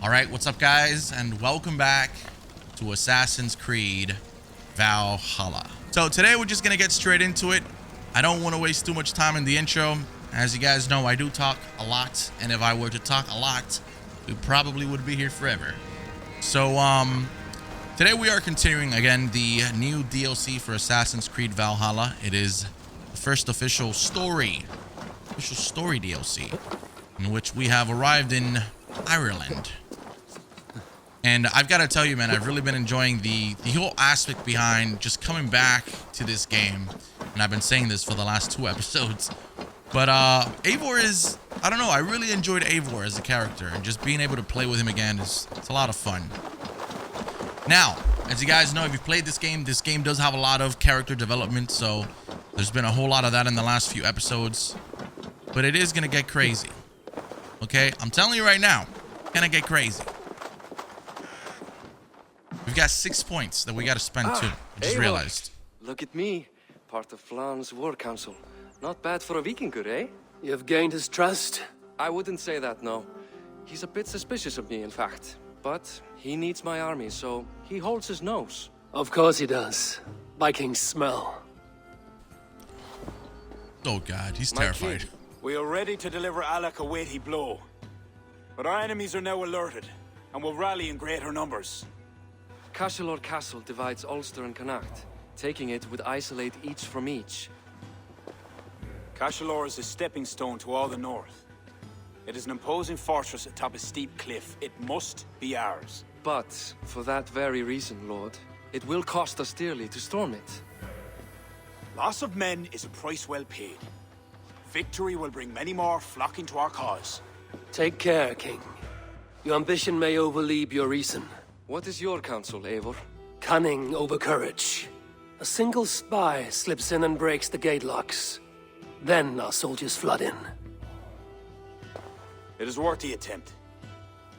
Alright, what's up guys, and welcome back to Assassins Creed Valhalla. So today we're just gonna get straight into it. I don't want to waste too much time in the intro. As you guys know, I do talk a lot, and if I were to talk a lot, we probably would be here forever. So today we are continuing again the new DLC for Assassins Creed Valhalla. It is the first official story DLC in which we have arrived in Ireland. And I've got to tell you, man, I've really been enjoying the whole aspect behind just coming back to this game. And I've been saying this for the last 2 episodes. But Eivor is, I don't know, I really enjoyed Eivor as a character. And just being able to play with him again it's a lot of fun. Now, as you guys know, if you've played this game does have a lot of character development. So there's been a whole lot of that in the last few episodes. But it is going to get crazy. Okay? I'm telling you right now, it's going to get crazy. We've got 6 points that we got to spend too. I just realized. Look at me, part of Flan's war council. Not bad for a Vikingur, eh? You've gained his trust? I wouldn't say that, no. He's a bit suspicious of me, in fact. But he needs my army, so he holds his nose. Of course he does. Vikings smell. Oh god, he's My terrified. kid. We are ready to deliver Alec a weighty blow. But our enemies are now alerted, and will rally in greater numbers. Cashel Castle divides Ulster and Connacht. Taking it would isolate each from each. Cashel is a stepping stone to all the north. It is an imposing fortress atop a steep cliff. It must be ours. But, for that very reason, Lord, it will cost us dearly to storm it. Loss of men is a price well paid. Victory will bring many more flocking to our cause. Take care, King. Your ambition may overleap your reason. What is your counsel, Eivor? Cunning over courage. A single spy slips in and breaks the gate locks. Then our soldiers flood in. It is worth the attempt.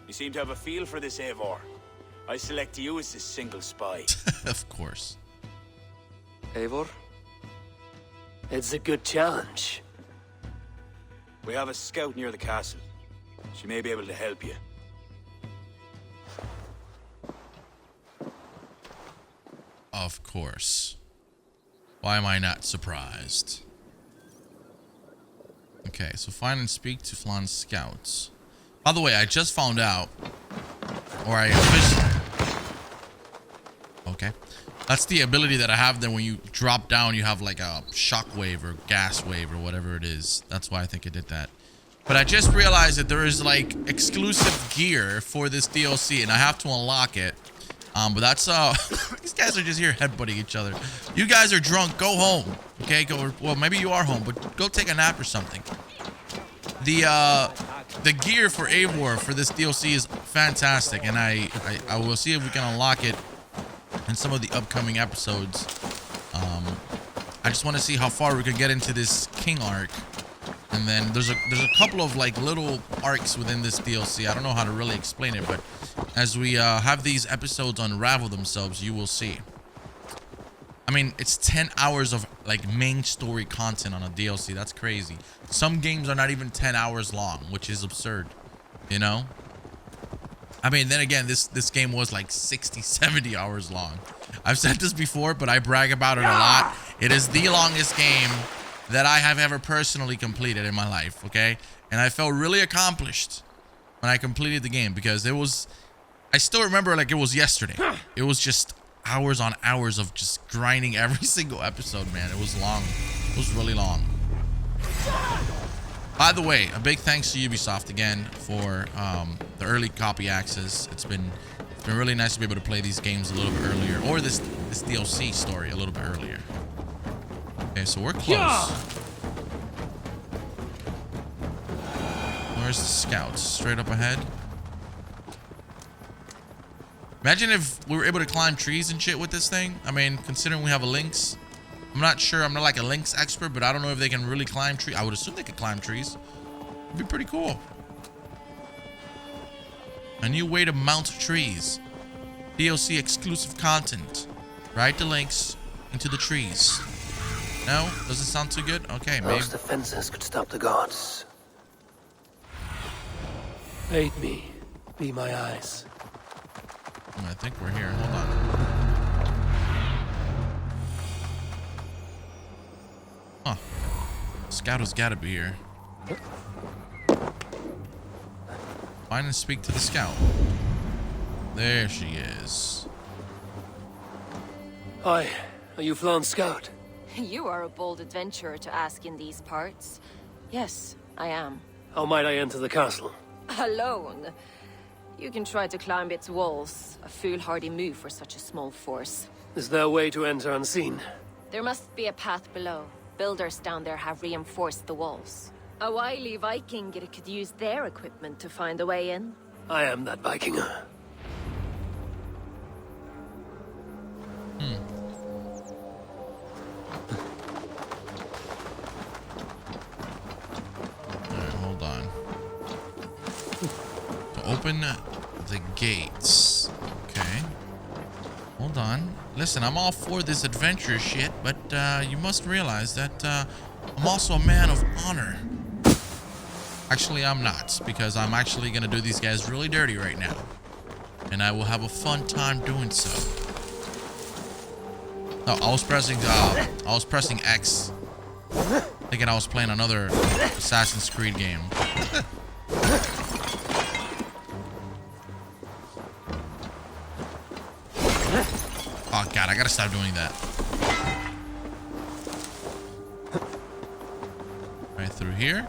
You seem to have a feel for this, Eivor. I select you as this single spy. Of course. Eivor? It's a good challenge. We have a scout near the castle. She may be able to help you. Of course. Why am I not surprised? Okay, so find and speak to Flan's scouts. By the way, I just found out, or I officially... Okay. That's the ability that I have then when you drop down, you have like a shockwave or gas wave or whatever it is. That's why I think I did that. But I just realized that there is like exclusive gear for this DLC and I have to unlock it. But that's these guys are just here headbutting each other. You guys are drunk. Go home. Okay, go. Well, maybe you are home, but go take a nap or something. The gear for Eivor for this DLC is fantastic, and I will see if we can unlock it in some of the upcoming episodes. I just want to see how far we can get into this king arc, and then there's a couple of like little arcs within this DLC. I don't know how to really explain it, but as we have these episodes unravel themselves, you will see. I mean, it's 10 hours of like main story content on a DLC. That's crazy. Some games are not even 10 hours long, which is absurd, you know? I mean, then again, this game was like 60, 70 hours long. I've said this before, but I brag about it a lot. It is the longest game that I have ever personally completed in my life, okay? And I felt really accomplished when I completed the game because it was... I still remember like it was yesterday. It was just hours on hours of just grinding every single episode, man. It was long. It was really long. By the way, a big thanks to Ubisoft again for the early copy access. It's been really nice to be able to play these games a little bit earlier, or this DLC story a little bit earlier. Okay, so we're close. Where's the scouts? Straight up ahead. Imagine if we were able to climb trees and shit with this thing. I mean, considering we have a lynx. I'm not sure. I'm not like a lynx expert, but I don't know if they can really climb trees. I would assume they could climb trees. It'd be pretty cool. A new way to mount trees. DLC exclusive content. Ride the lynx into the trees. No? Doesn't sound too good? Okay, maybe. Those defenses could stop the gods. Aid me. Be my eyes. I think we're here. Hold on. Huh. Scout has got to be here. Find and speak to the scout. There she is. Hi, are you Flan's scout? You are a bold adventurer to ask in these parts. Yes, I am. How might I enter the castle? Alone. You can try to climb its walls. A foolhardy move for such a small force. Is there a way to enter unseen? There must be a path below. Builders down there have reinforced the walls. A wily Viking could use their equipment to find a way in. I am that Viking. Alright, hold on. To open the gates. Okay. Hold on. Listen, I'm all for this adventure shit, but you must realize that I'm also a man of honor. Actually, I'm not, because I'm actually gonna do these guys really dirty right now. And I will have a fun time doing so. No, I was pressing X, thinking I was playing another Assassin's Creed game. Oh god, I gotta stop doing that. Right through here.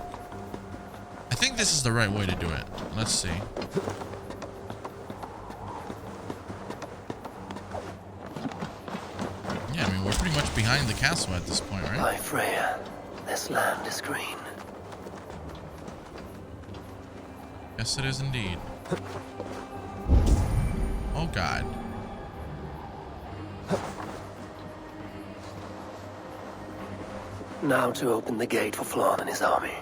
I think this is the right way to do it. Let's see. Yeah, I mean, we're pretty much behind the castle at this point, right? By Freya, this land is green. Yes, it is indeed. Oh god. Now to open the gate for Flan and his army.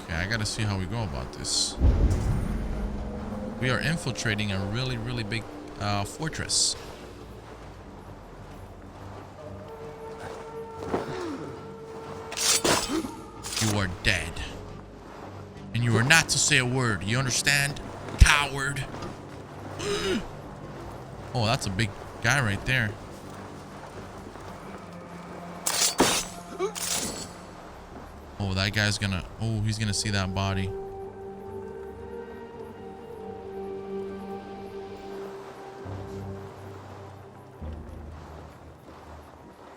Okay, I gotta see how we go about this. We are infiltrating a really, really big fortress. You are dead. And you are not to say a word. You understand? Coward. Oh, that's a big guy right there. Oh, that guy's gonna... Oh, he's gonna see that body.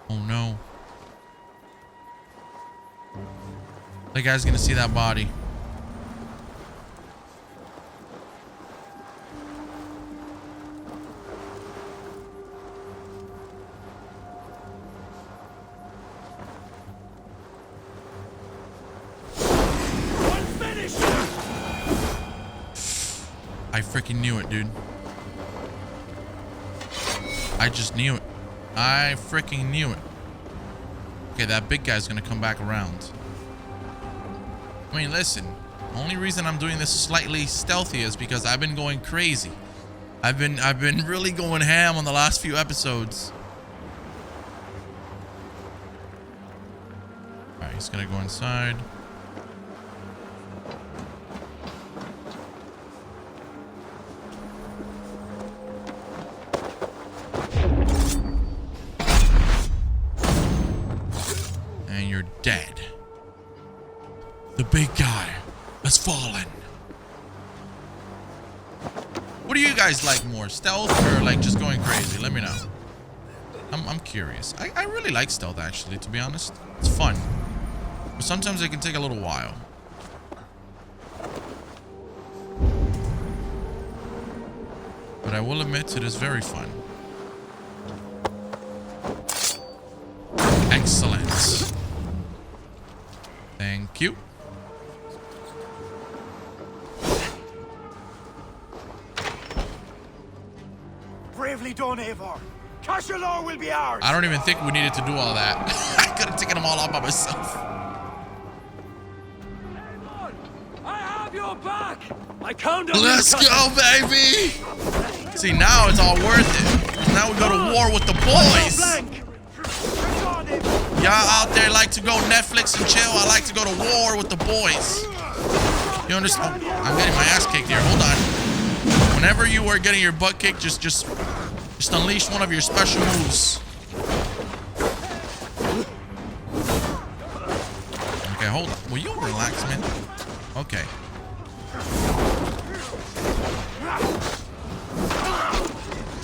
Oh, no. That guy's gonna see that body. I freaking knew it, dude. I just knew it. I freaking knew it. Okay, that big guy's gonna come back around. I mean, listen. The only reason I'm doing this slightly stealthy is because I've been going crazy. I've been really going ham on the last few episodes. Alright, he's gonna go inside. And you're dead. The big guy has fallen. What do you guys like more, stealth or like just going crazy? Let me know. I'm curious. I really like stealth, actually, to be honest. It's fun. But sometimes it can take a little while. But I will admit it is very fun. Excellent. Thank you. Bravely done, Eivor. Cashalor will be ours. I don't even think we needed to do all that. I could have taken them all out by myself. I have your back! I count on Let's go, baby! See, now it's all worth it. Now we go to war with the boys. Y'all out there like like to go Netflix and chill. I like to go to war with the boys. You understand? Oh, I'm getting my ass kicked here. Hold on. Whenever you are getting your butt kicked, just unleash one of your special moves. Okay, hold on. Will you relax, man? Okay.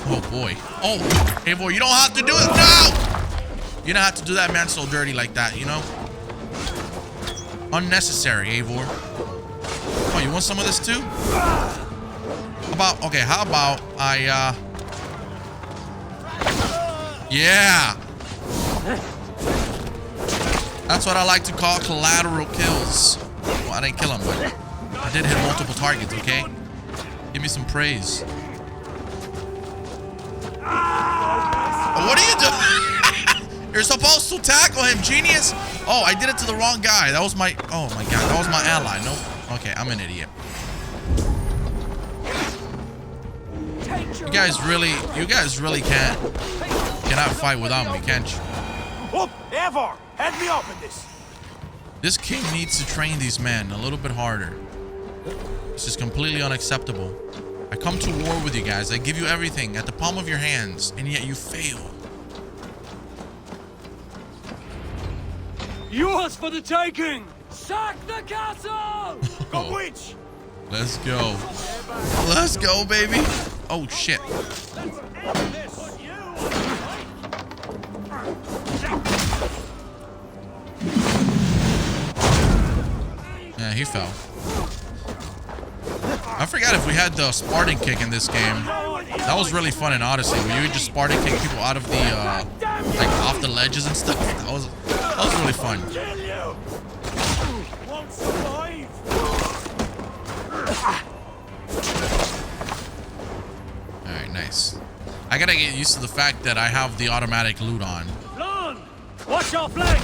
Oh boy. Oh, Eivor, you don't have to do it. No! You don't have to do that man so dirty like that, you know? Unnecessary, Eivor. Oh, you want some of this too? How about I, yeah. That's what I like to call collateral kills. Well, I didn't kill him, but I did hit multiple targets, okay? Give me some praise. Oh, what are you doing? You're supposed to tackle him, genius. Oh, I did it to the wrong guy. That was my, oh my God, that was my ally. Nope. Okay, I'm an idiot. You guys really cannot fight without me, can't you? Up, Eivor, head me up in this. This king needs to train these men a little bit harder. This is completely unacceptable. I come to war with you guys. I give you everything at the palm of your hands, and yet you fail. Yours for the taking! Sack the castle! Go witch! Let's go. Let's go, baby. Oh, shit. Yeah, he fell. I forgot if we had the Spartan kick in this game. That was really fun in Odyssey, where you would just Spartan kick people out of the, like off the ledges and stuff. That was really fun. Alright, nice. I gotta get used to the fact that I have the automatic loot on. Watch your flank!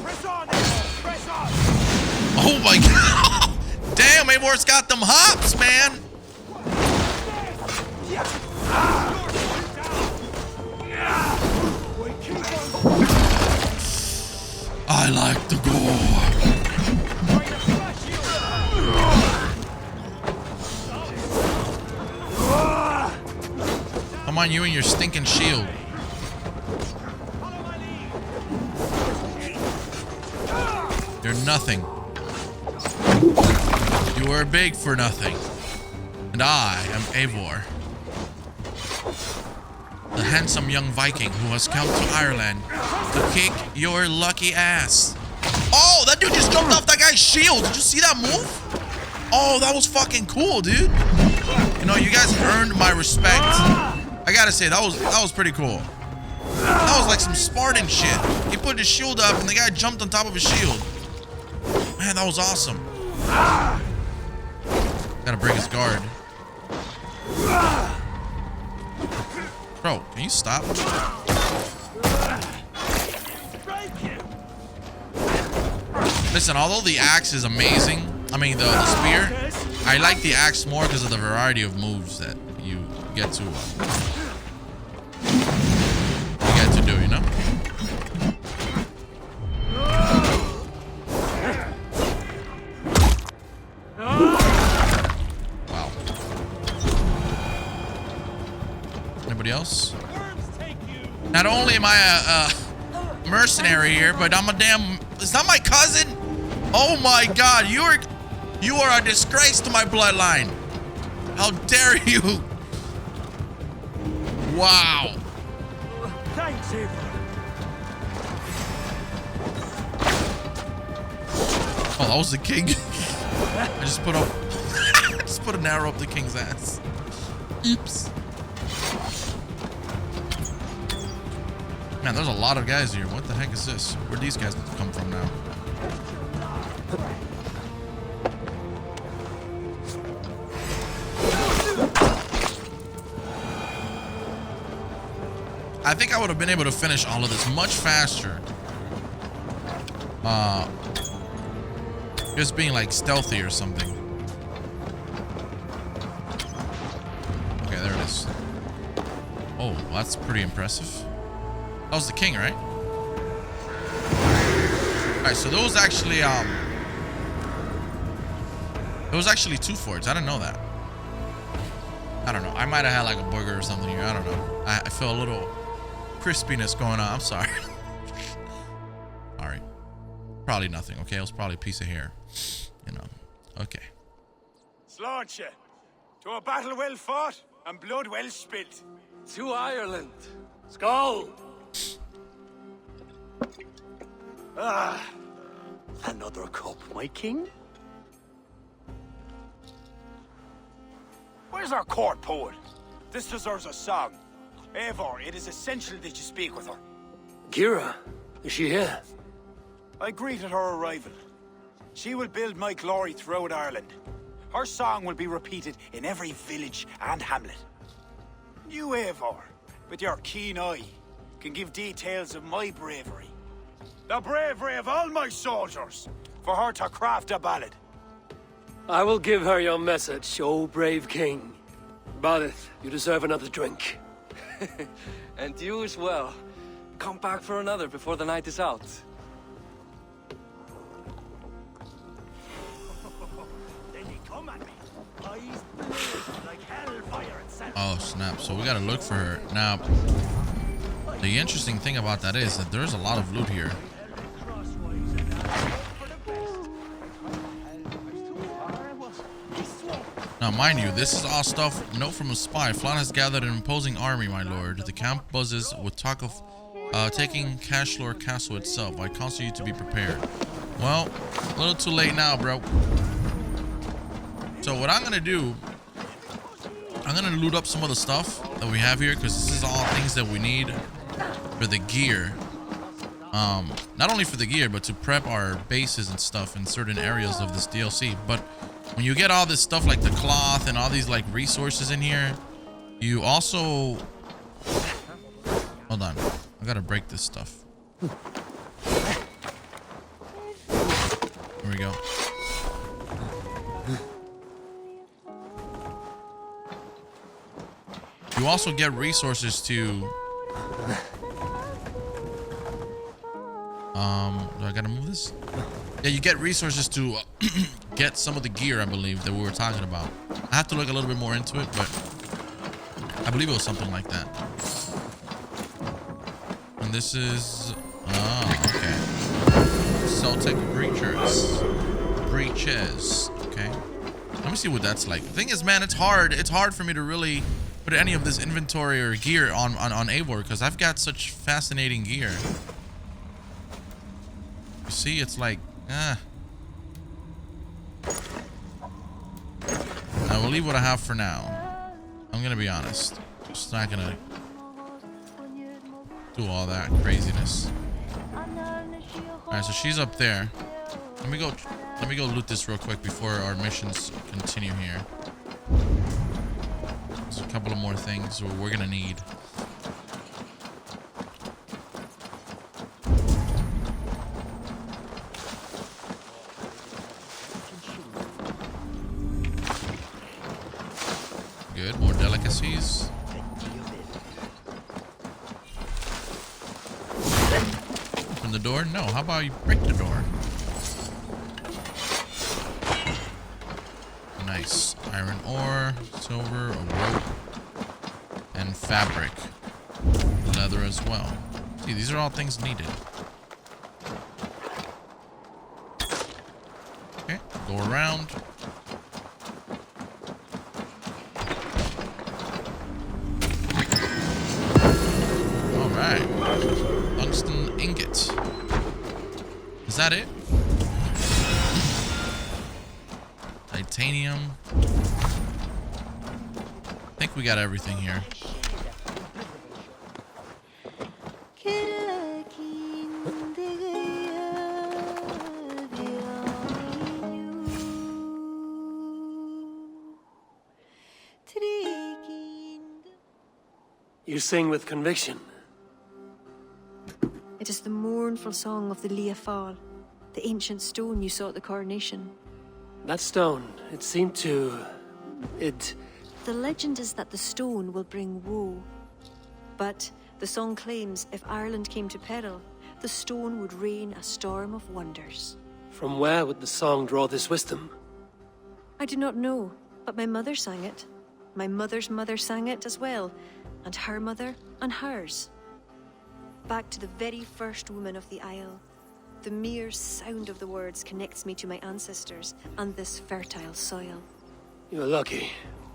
Press on, Eivor, press on! Oh my God! Damn, Eivor's got them hops, man! I like the gore. Come on, you and your stinking shield. You're nothing. You are big for nothing. And I am Eivor, the handsome young Viking who has come to Ireland to kick your lucky ass. Oh, that dude just jumped off that guy's shield. Did you see that move? Oh, that was fucking cool, dude. You know, you guys earned my respect. I gotta say, that was pretty cool. That was like some Spartan shit. He put his shield up and the guy jumped on top of his shield. Man, that was awesome. Gotta break his guard. Bro, can you stop? Listen, although the axe is amazing, I mean the spear, I like the axe more because of the variety of moves that you get to do, you know? Wow. Anybody else? Not only am I a mercenary here, but I'm a damn... Is that my cousin? Oh my God, you are a disgrace to my bloodline. How dare you? Wow. Thanks, Eivor. Oh, that was the king. I just put up just put an arrow up the king's ass. Oops. Man, there's a lot of guys here. What the heck is this? Where'd these guys come from now? I think I would have been able to finish all of this much faster. Just being like stealthy or something. Okay, there it is. Oh, well, that's pretty impressive. That was the king, right? Alright, so those actually there was actually 2 forts. I didn't know that. I don't know. I might have had like a burger or something here. I don't know. I feel a little crispiness going on. I'm sorry. Sorry. Probably nothing, okay? It was probably a piece of hair. You know. Okay. Slaunch ye. To a battle well fought and blood well spilt. To Ireland. Skull! Another cup, my king? Where's our court poet? This deserves a song. Eivor, it is essential that you speak with her. Gira, is she here? I greeted her arrival. She will build my glory throughout Ireland. Her song will be repeated in every village and hamlet. You, Eivor, with your keen eye, can give details of my bravery. The bravery of all my soldiers, for her to craft a ballad. I will give her your message, O brave king. Balith, you deserve another drink. And you as well. Come back for another before the night is out. Then he come at me. Eyes blazing like hellfire itself. Oh snap. So we gotta look for her. Now the interesting thing about that is that there's a lot of loot here. Now, mind you, this is all stuff. Note from a spy. Flan has gathered an imposing army, my lord. The camp buzzes with talk of taking Cashlor Castle itself. I counsel you to be prepared. Well, a little too late now, bro. So what I'm gonna do, I'm gonna loot up some of the stuff that we have here, because this is all things that we need for the gear. Not only for the gear, but to prep our bases and stuff in certain areas of this DLC. But when you get all this stuff like the cloth and all these like resources in here, you also... Hold on. I gotta break this stuff. Here we go. You also get resources to... do I gotta move this? Yeah, you get resources to get some of the gear, I believe, that we were talking about. I have to look a little bit more into it, but I believe it was something like that. And this is... Oh, okay. Celtic breaches. Okay. Let me see what that's like. The thing is, man, it's hard. It's hard for me to really put any of this inventory or gear on Eivor, because I've got such fascinating gear. You see, it's like, I will leave what I have for now. I'm gonna be honest. Just not gonna do all that craziness. Alright, so she's up there. Let me go loot this real quick before our missions continue here. There's a couple of more things we're gonna need. Good, more delicacies. Open the door? No, how about you break the door? Nice. Iron ore, silver, a rope, and fabric. Leather as well. See, these are all things needed. Okay, go around. Alright. Tungsten ingot. Is that it? Titanium. I think we got everything here. You sing with conviction. It is the mournful song of the Leafal, the ancient stone you saw at the coronation. That stone, it seemed to... The legend is that the stone will bring woe. But the song claims if Ireland came to peril, the stone would rain a storm of wonders. From where would the song draw this wisdom? I do not know, but my mother sang it. My mother's mother sang it as well, and her mother and hers. Back to the very first woman of the Isle. The mere sound of the words connects me to my ancestors and this fertile soil. You're lucky.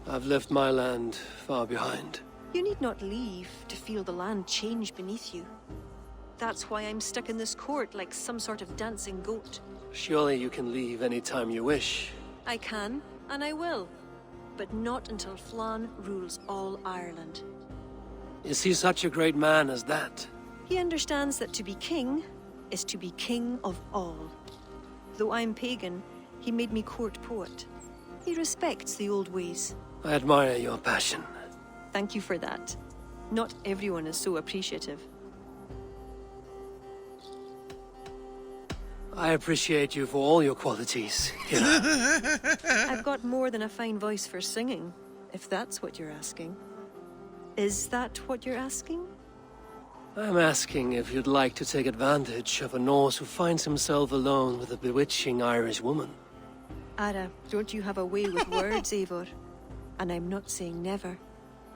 I've left my land far behind. You need not leave to feel the land change beneath you. That's why I'm stuck in this court like some sort of dancing goat. Surely you can leave any time you wish. I can, and I will. But not until Flann rules all Ireland. Is he such a great man as that? He understands that to be king is to be king of all. Though I'm pagan, he made me court poet. He respects the old ways. I admire your passion. Thank you for that. Not everyone is so appreciative. I appreciate you for all your qualities, Kira. I've got more than a fine voice for singing, if that's what you're asking. Is that what you're asking? I'm asking if you'd like to take advantage of a Norse who finds himself alone with a bewitching Irish woman. Ara, don't you have a way with words, Eivor? And I'm not saying never.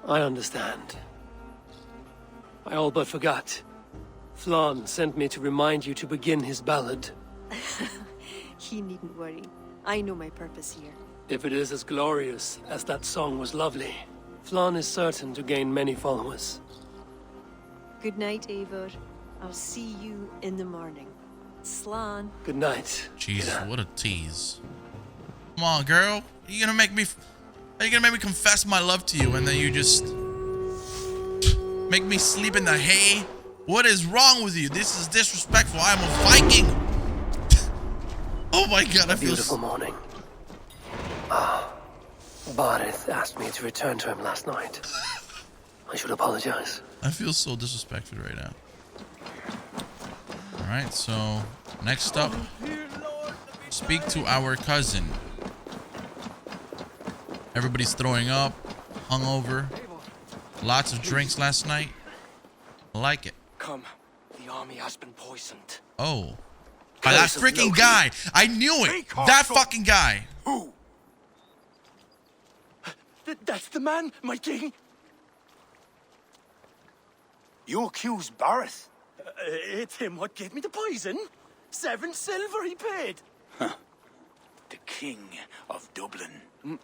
I understand. I all but forgot. Flann sent me to remind you to begin his ballad. He needn't worry. I know my purpose here. If it is as glorious as that song was lovely, Flann is certain to gain many followers. Good night, Eivor. I'll see you in the morning. Slan. Good night. Jesus, what a tease. Come on, girl. Are you gonna make me confess my love to you and then you just make me sleep in the hay? What is wrong with you? This is disrespectful. I'm a Viking. Oh my god, I feel Beautiful morning. Barith asked me to return to him last night. I should apologize. I feel so disrespected right now. Alright, so next up, speak to our cousin. Everybody's throwing up, hungover, lots of drinks last night. I like it. Come. The army has been poisoned. Oh. That freaking guy! I knew it! That fucking guy! Who? That's the man, my king. You accuse Barith? It's him what gave me the poison. 7 silver he paid. The King of Dublin.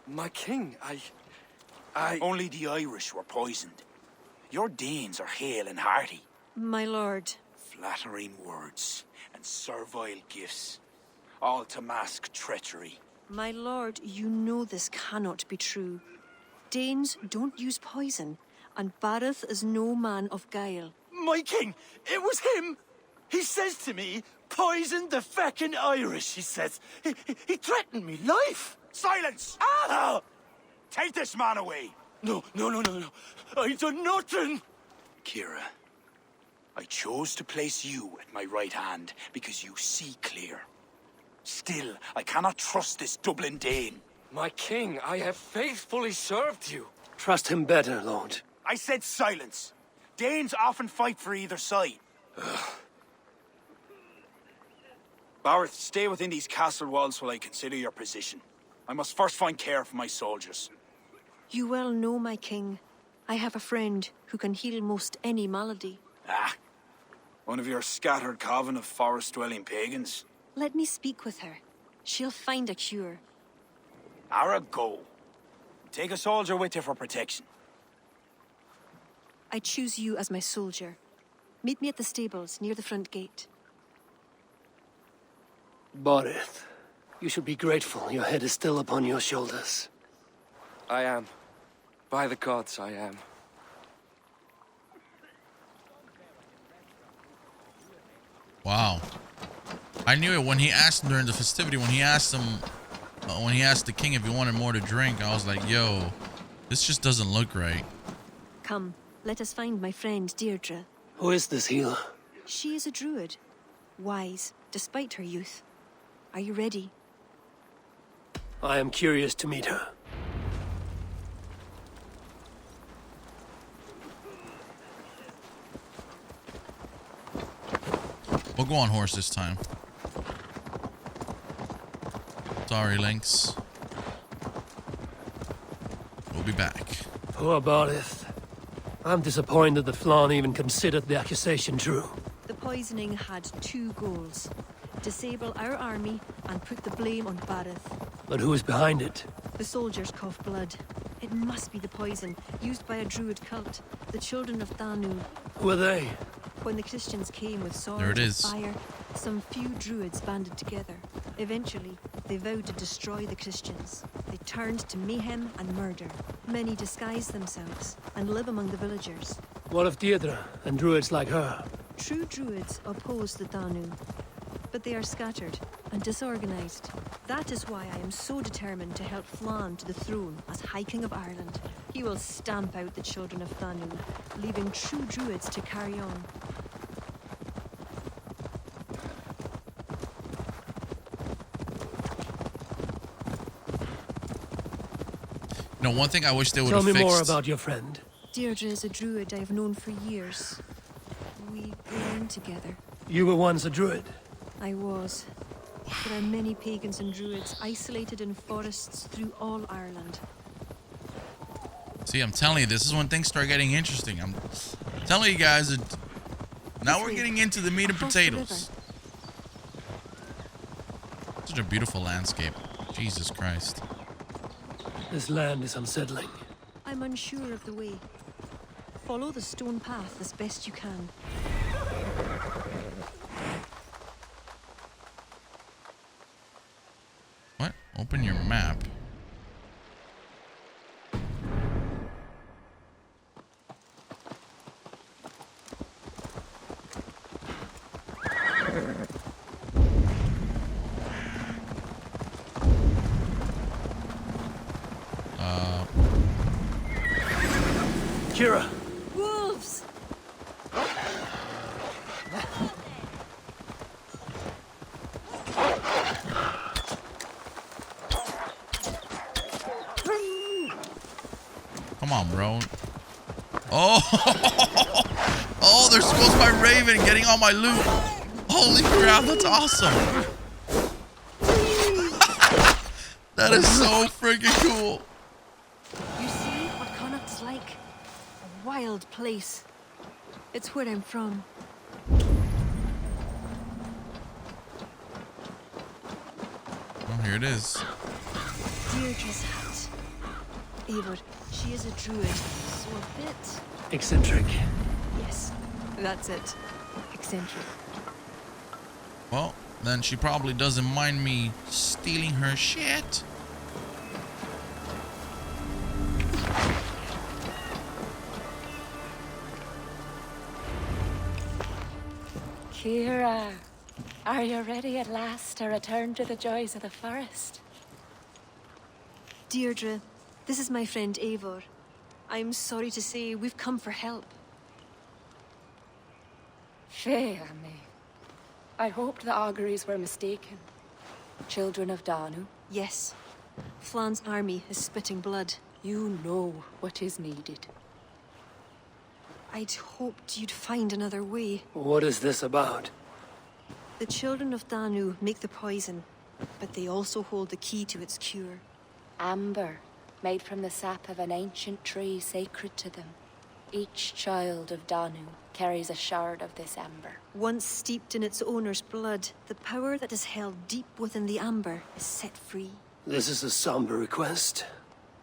My king, Only the Irish were poisoned. Your Danes are hale and hearty. My lord. Flattering words and servile gifts, all to mask treachery. My lord, you know this cannot be true. Danes don't use poison, and Barith is no man of guile. My king, it was him. He says to me, poison the feckin' Irish, he says. He threatened me life. Silence! Ah! Take this man away! No. I done nothing. Kira, I chose to place you at my right hand because you see clear. Still, I cannot trust this Dublin Dane. my king, I have faithfully served you. Trust him better, Lord. I said silence. Danes often fight for either side. Barith, stay within these castle walls while I consider your position. I must first find care for my soldiers. You well know, my king. I have a friend who can heal most any malady. Ah, one of your scattered coven of forest-dwelling pagans. Let me speak with her. She'll find a cure. Ara, go. Take a soldier with you for protection. I choose you as my soldier. Meet me at the stables near the front gate. Barith, you should be grateful your head is still upon your shoulders. I am. By the gods, I am. Wow. I knew it when he asked him during the festivity, when he asked the king if he wanted more to drink, I was like, yo, this just doesn't look right. Come, let us find my friend Deirdre. Who is this healer? She is a druid. Wise, despite her youth. Are you ready? I am curious to meet her. We'll go on horse this time. Sorry, Lynx. We'll be back. Poor Barith. I'm disappointed that Flann even considered the accusation true. The poisoning had two goals: disable our army and put the blame on Barith. But who is behind it? The soldiers cough blood. It must be the poison used by a druid cult, the Children of Danu. Who are they? When the Christians came with swords There it and is. fire, some few druids banded together. Eventually, they vowed to destroy the Christians. They turned to mayhem and murder. Many disguised themselves and live among the villagers. What of Deirdre and druids like her? True druids oppose the Danu, but they are scattered and disorganized. That is why I am so determined to help Flann to the throne as High King of Ireland. He will stamp out the Children of Danu, leaving true druids to carry on. You know, one thing I wish they would have Tell fixed. me more about your friend. Deirdre is a druid I have known for years. We learned together. You were once a druid. I was. There are many pagans and druids isolated in forests through all Ireland. See, I'm telling you, this is when things start getting interesting. I'm telling you guys that now we're getting into the meat and Across the potatoes. Such a beautiful landscape. Jesus Christ. This land is unsettling. I'm unsure of the way. Follow the stone path as best you can. What? Open your map. Kira! Wolves! Come on, bro. Oh! Oh, there goes my raven getting all my loot. Holy crap, that's awesome. That is so freaking cool. You see what Connacht's like? A wild place. It's where I'm from. Oh, here it is. Deirdre's hut. Eivor, she is a druid, so a bit... Eccentric. Yes, that's it. Eccentric. Well, then she probably doesn't mind me stealing her shit. Kira, are you ready at last to return to the joys of the forest? Deirdre, this is my friend Eivor. I'm sorry to say we've come for help. Fear me. I hoped the auguries were mistaken. Children of Danu, Yes. Flann's army is spitting blood. you know what is needed. I'd hoped you'd find another way. What is this about? The Children of Danu make the poison, but they also hold the key to its cure. Amber, made from the sap of an ancient tree sacred to them. Each child of Danu carries a shard of this amber. Once steeped in its owner's blood, the power that is held deep within the amber is set free. This is a somber request.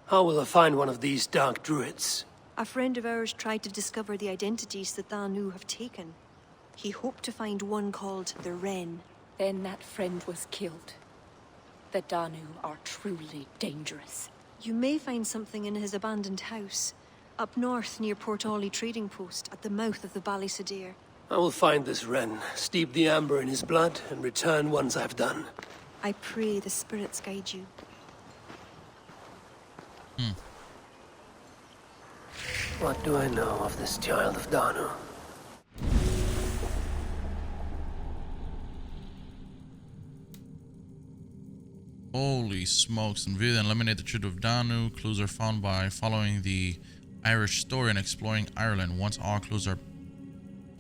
How will I find one of these dark druids? A friend of ours tried to discover the identities the Danu have taken. He hoped to find one called the Wren. Then that friend was killed. The Danu are truly dangerous. You may find something in his abandoned house, up north near Port Ollie trading post at the mouth of the Ballysadare. I will find this Wren, steep the amber in his blood, and return once I've done. I pray the spirits guide you. What do I know of this child of Danu? Holy smokes. And view and eliminate the Children of Danu. Clues are found by following the Irish story and exploring Ireland. Once all clues are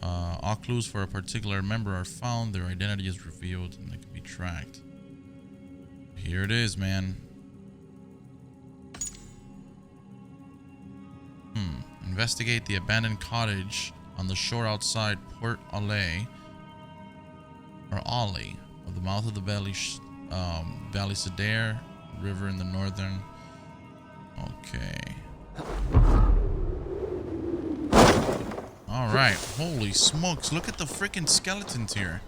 All clues for a particular member are found, their identity is revealed, and they can be tracked. Here it is, man. Investigate the abandoned cottage on the shore outside Port Olay, or Ollie, of the mouth of the Valley Sadair River in the northern. Okay. All right. Holy smokes! Look at the freaking skeletons here.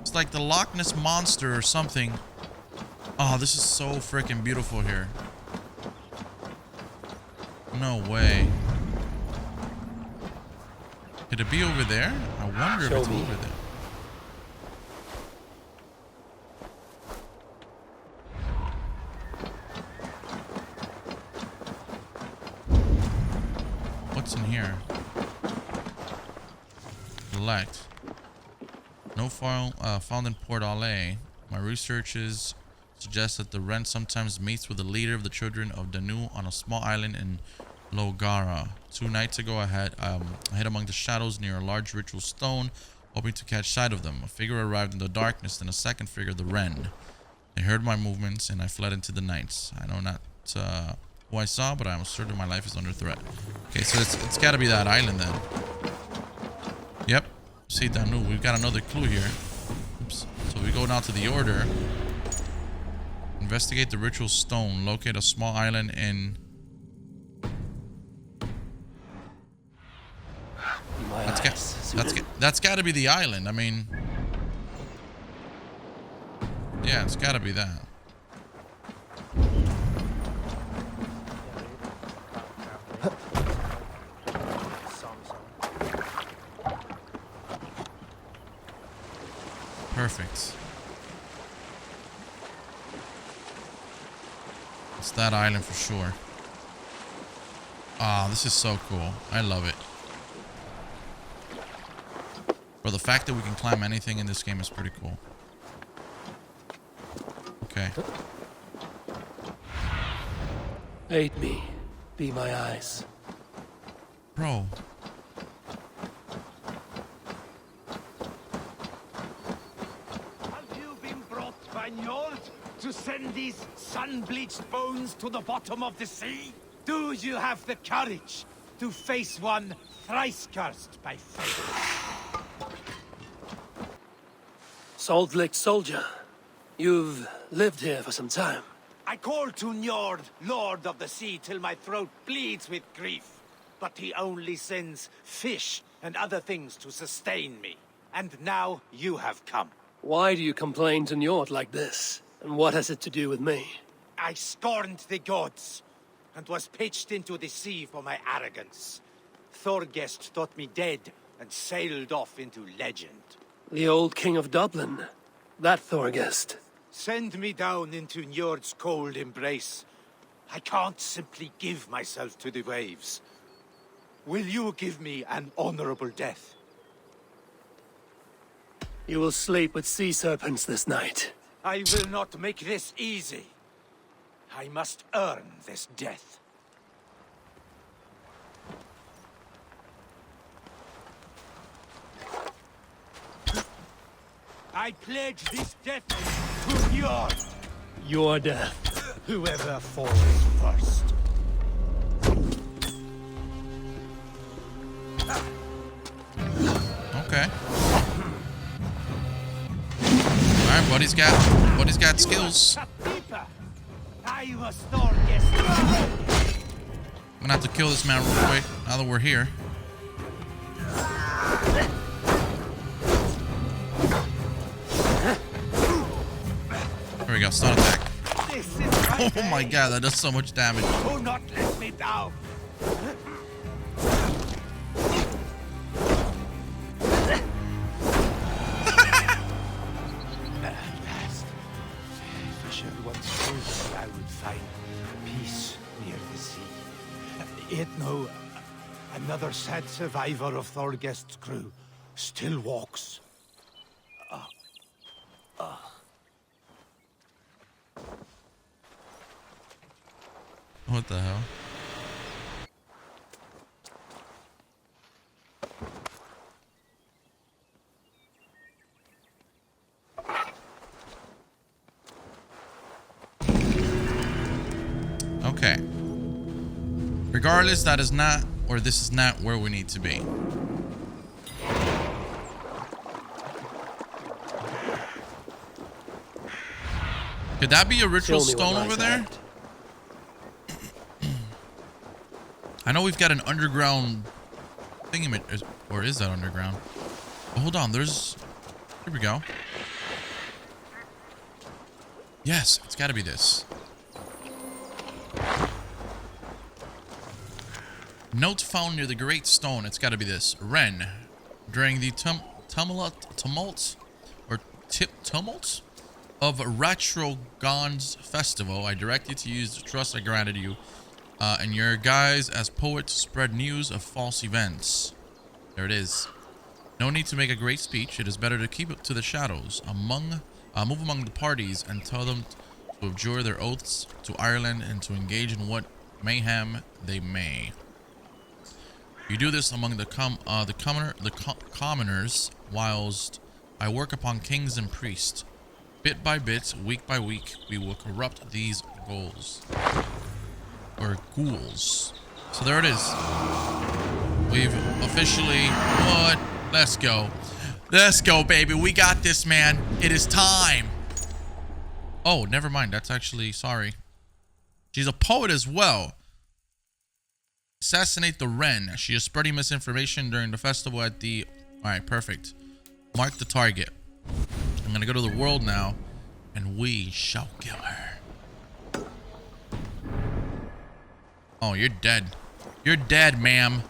It's like the Loch Ness monster or something. Oh, this is so freaking beautiful here. No way. Could it be over there? I wonder if it's over there. What's in here? Select. No file found in Port Olay. My researches suggest that the wren sometimes mates with the leader of the Children of Danu on a small island in Logara. 2 nights ago, I hid among the shadows near a large ritual stone, hoping to catch sight of them. A figure arrived in the darkness, then a second figure, the wren. They heard my movements, and I fled into the nights. I know not who I saw, but I am certain my life is under threat. Okay, so it's got to be that island then. Yep. See, Danu, we've got another clue here. Oops. So we go down to the order. Investigate the ritual stone. Locate a small island in... That's got to be the island. I mean... Yeah, it's got to be that. Perfect. It's that island for sure. Ah, this is so cool. I love it. Bro, the fact that we can climb anything in this game is pretty cool. Okay. Aid me. Be my eyes. Bro. Have you been brought by Njord to send these sun-bleached bones to the bottom of the sea? Do you have the courage to face one thrice cursed by fate? Salt-licked soldier. You've lived here for some time. I call to Njord, Lord of the Sea, till my throat bleeds with grief. But he only sends fish and other things to sustain me. And now you have come. Why do you complain to Njord like this? And what has it to do with me? I scorned the gods, and was pitched into the sea for my arrogance. Thorgest thought me dead, and sailed off into legend. The old king of Dublin. That Thorgest. Send me down into Njord's cold embrace. I can't simply give myself to the waves. Will you give me an honorable death? You will sleep with sea serpents this night. I will not make this easy. I must earn this death. I pledge this death to Njord. Your death. Whoever falls first. Okay. Alright, buddy's got skills. I was Thorgest. I'm gonna have to kill this man real quick now that we're here. There we go, stun attack. Oh my god, that does so much damage. Do not let me down. At last, Fisher once told me I would find peace near the sea. Yet no, another sad survivor of Thorgest's crew still walks. What the hell? Okay. Regardless, that is not, or this is not where we need to be. Could that be a ritual stone over there? I know we've got an underground thingamajig, or is that underground? Oh, hold on, there's... Here we go. Yes, it's gotta be this. Note found near the Great Stone. It's gotta be this. Wren. During the tumult of Retrogon's festival, I direct you to use the trust I granted you and your guise as poet to spread news of false events. There it is. No need to make a great speech. It is better to keep it to the shadows, move among the parties, and tell them to abjure their oaths to Ireland and to engage in what mayhem they may. You do this among the commoners, whilst I work upon kings and priests. Bit by bit, week by week, we will corrupt these ghouls. Or ghouls. So there it is. We've officially... What? Let's go. Let's go, baby. We got this, man. It is time. Oh, never mind. That's actually... Sorry. She's a poet as well. Assassinate the wren. She is spreading misinformation during the festival at the... Alright, perfect. Mark the target. I'm gonna go to the world now, and we shall kill her. Oh, you're dead. You're dead, ma'am.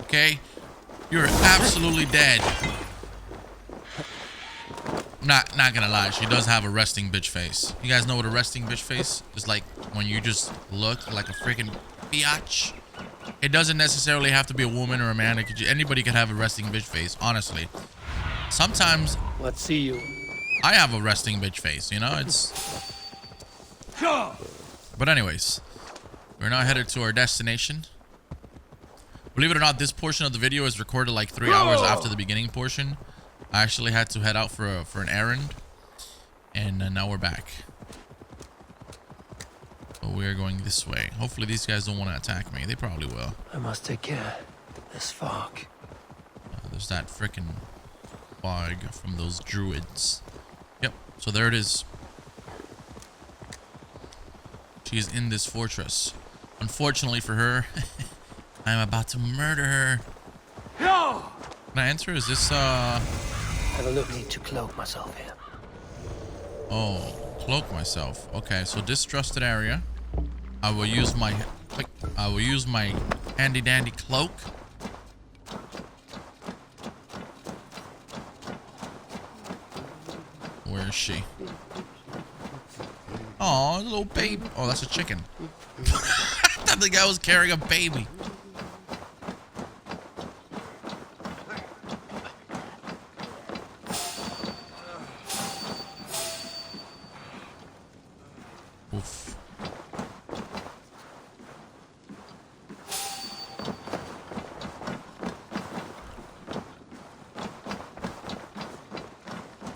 Okay? You're absolutely dead. Not gonna lie, she does have a resting bitch face. You guys know what a resting bitch face is like? When you just look like a freaking biatch. It doesn't necessarily have to be a woman or a man. Anybody could have a resting bitch face, honestly. Sometimes... Let's see you. I have a resting bitch face, you know? It's... But anyways, we're now headed to our destination. Believe it or not, this portion of the video is recorded like 3 hours after the beginning portion. I actually had to head out for an errand. And now we're back. So we're going this way. Hopefully these guys don't want to attack me. They probably will. I must take care. This fog. There's that frickin' fog from those druids. Yep, so there it is. She is in this fortress. Unfortunately for her, I'm about to murder her. Can I enter? Is this I will not need to cloak myself here. Oh, cloak myself. Okay, so distrusted area. I will use my handy dandy cloak. Where is she? Oh, little baby. Oh, that's a chicken. I thought the guy was carrying a baby. Oof.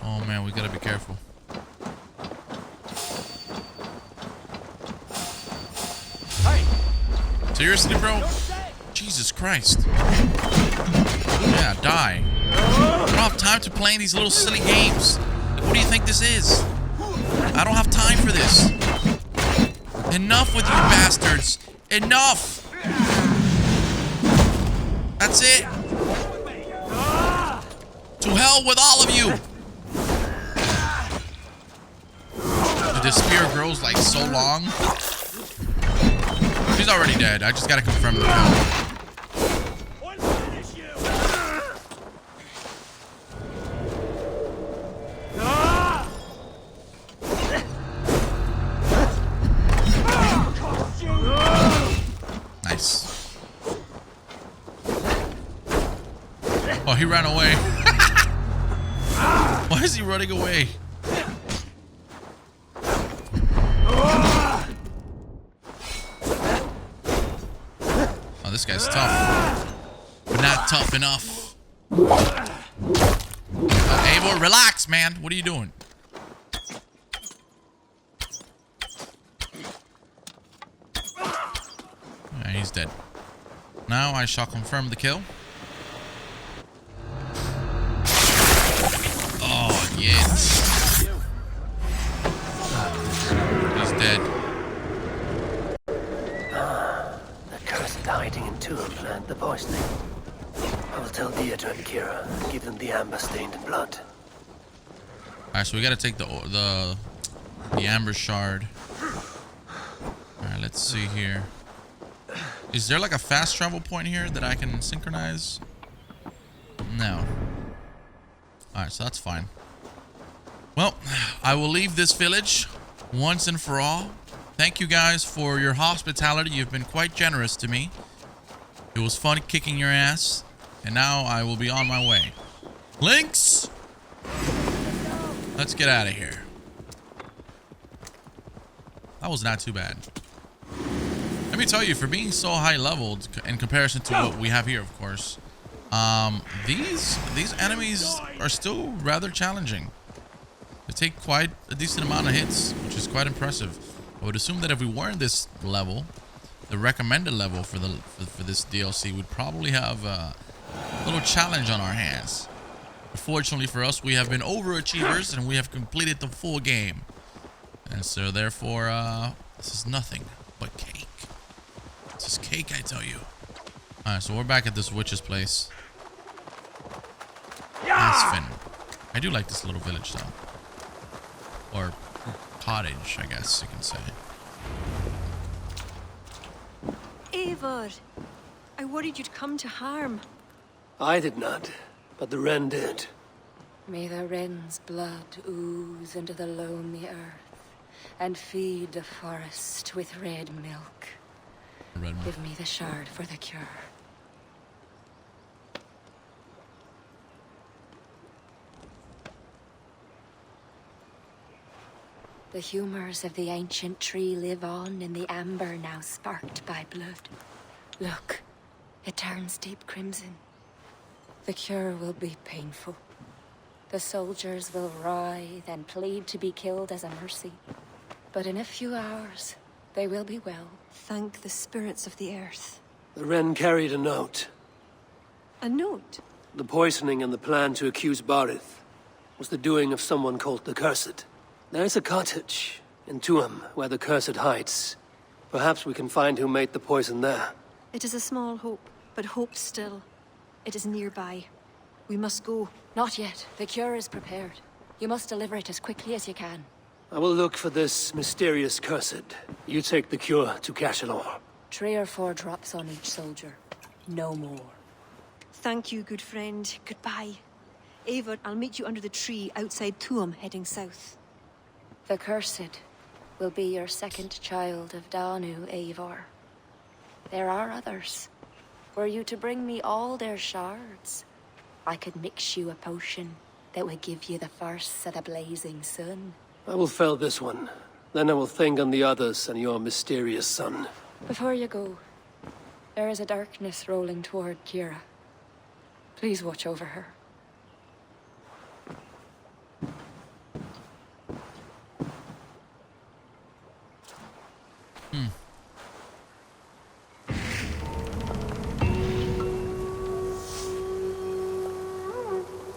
Oh man, we gotta be careful. Seriously, bro? Jesus Christ. Yeah, die. I don't have time to play these little silly games. Like, what do you think this is? I don't have time for this. Enough with you bastards. Enough. That's it. To hell with all of you. Dude, this spear grows like so long. She's already dead. I just gotta confirm the kill. Nice. Oh, he ran away. Why is he running away? Oh, this guy's tough, but not tough enough. Eivor, relax, man. What are you doing? And he's dead. Now I shall confirm the kill. Oh, yes. He's dead. The cursed hiding in tomb and the poisoning. I will tell Deirdre and Kira and give them the amber stained in blood. Alright, so we gotta take the amber shard. Alright, let's see here. Is there like a fast travel point here that I can synchronize? No. Alright, so that's fine. Well, I will leave this village once and for all. Thank you guys for your hospitality. You've been quite generous to me. It was fun kicking your ass. And now I will be on my way. Lynx! Let's get out of here. That was not too bad. Let me tell you, for being so high leveled in comparison to what we have here, of course, these enemies are still rather challenging. They take quite a decent amount of hits, which is quite impressive. I would assume that if we weren't this level, the recommended level for this DLC, would probably have a little challenge on our hands. Fortunately for us, we have been overachievers and we have completed the full game, and so therefore this is nothing but cake. This is cake, I tell you. Alright, so we're back at this witch's place. Asfin. I do like this little village though. Or cottage, I guess you can say. Eivor, I worried you'd come to harm. I did not, but the wren did. May the wren's blood ooze into the lonely earth and feed the forest with red milk. Give me the shard for the cure. The humors of the ancient tree live on in the amber now sparked by blood. Look, it turns deep crimson. The cure will be painful. The soldiers will writhe and plead to be killed as a mercy. But in a few hours, they will be well. Thank the spirits of the earth. The wren carried a note. A note? The poisoning and the plan to accuse Barith was the doing of someone called the Cursed. There's a cottage in Tuam where the Cursed hides. Perhaps we can find who made the poison there. It is a small hope, but hope still. It is nearby. We must go. Not yet. The cure is prepared. You must deliver it as quickly as you can. I will look for this mysterious Cursed. You take the cure to Cashalor. 3 or 4 drops on each soldier. No more. Thank you, good friend. Goodbye. Eivor, I'll meet you under the tree outside Tuam, heading south. The Cursed will be your second child of Danu, Eivor. There are others. Were you to bring me all their shards, I could mix you a potion that would give you the first of the blazing sun. I will fell this one. Then I will think on the others and your mysterious son. Before you go, there is a darkness rolling toward Kira. Please watch over her.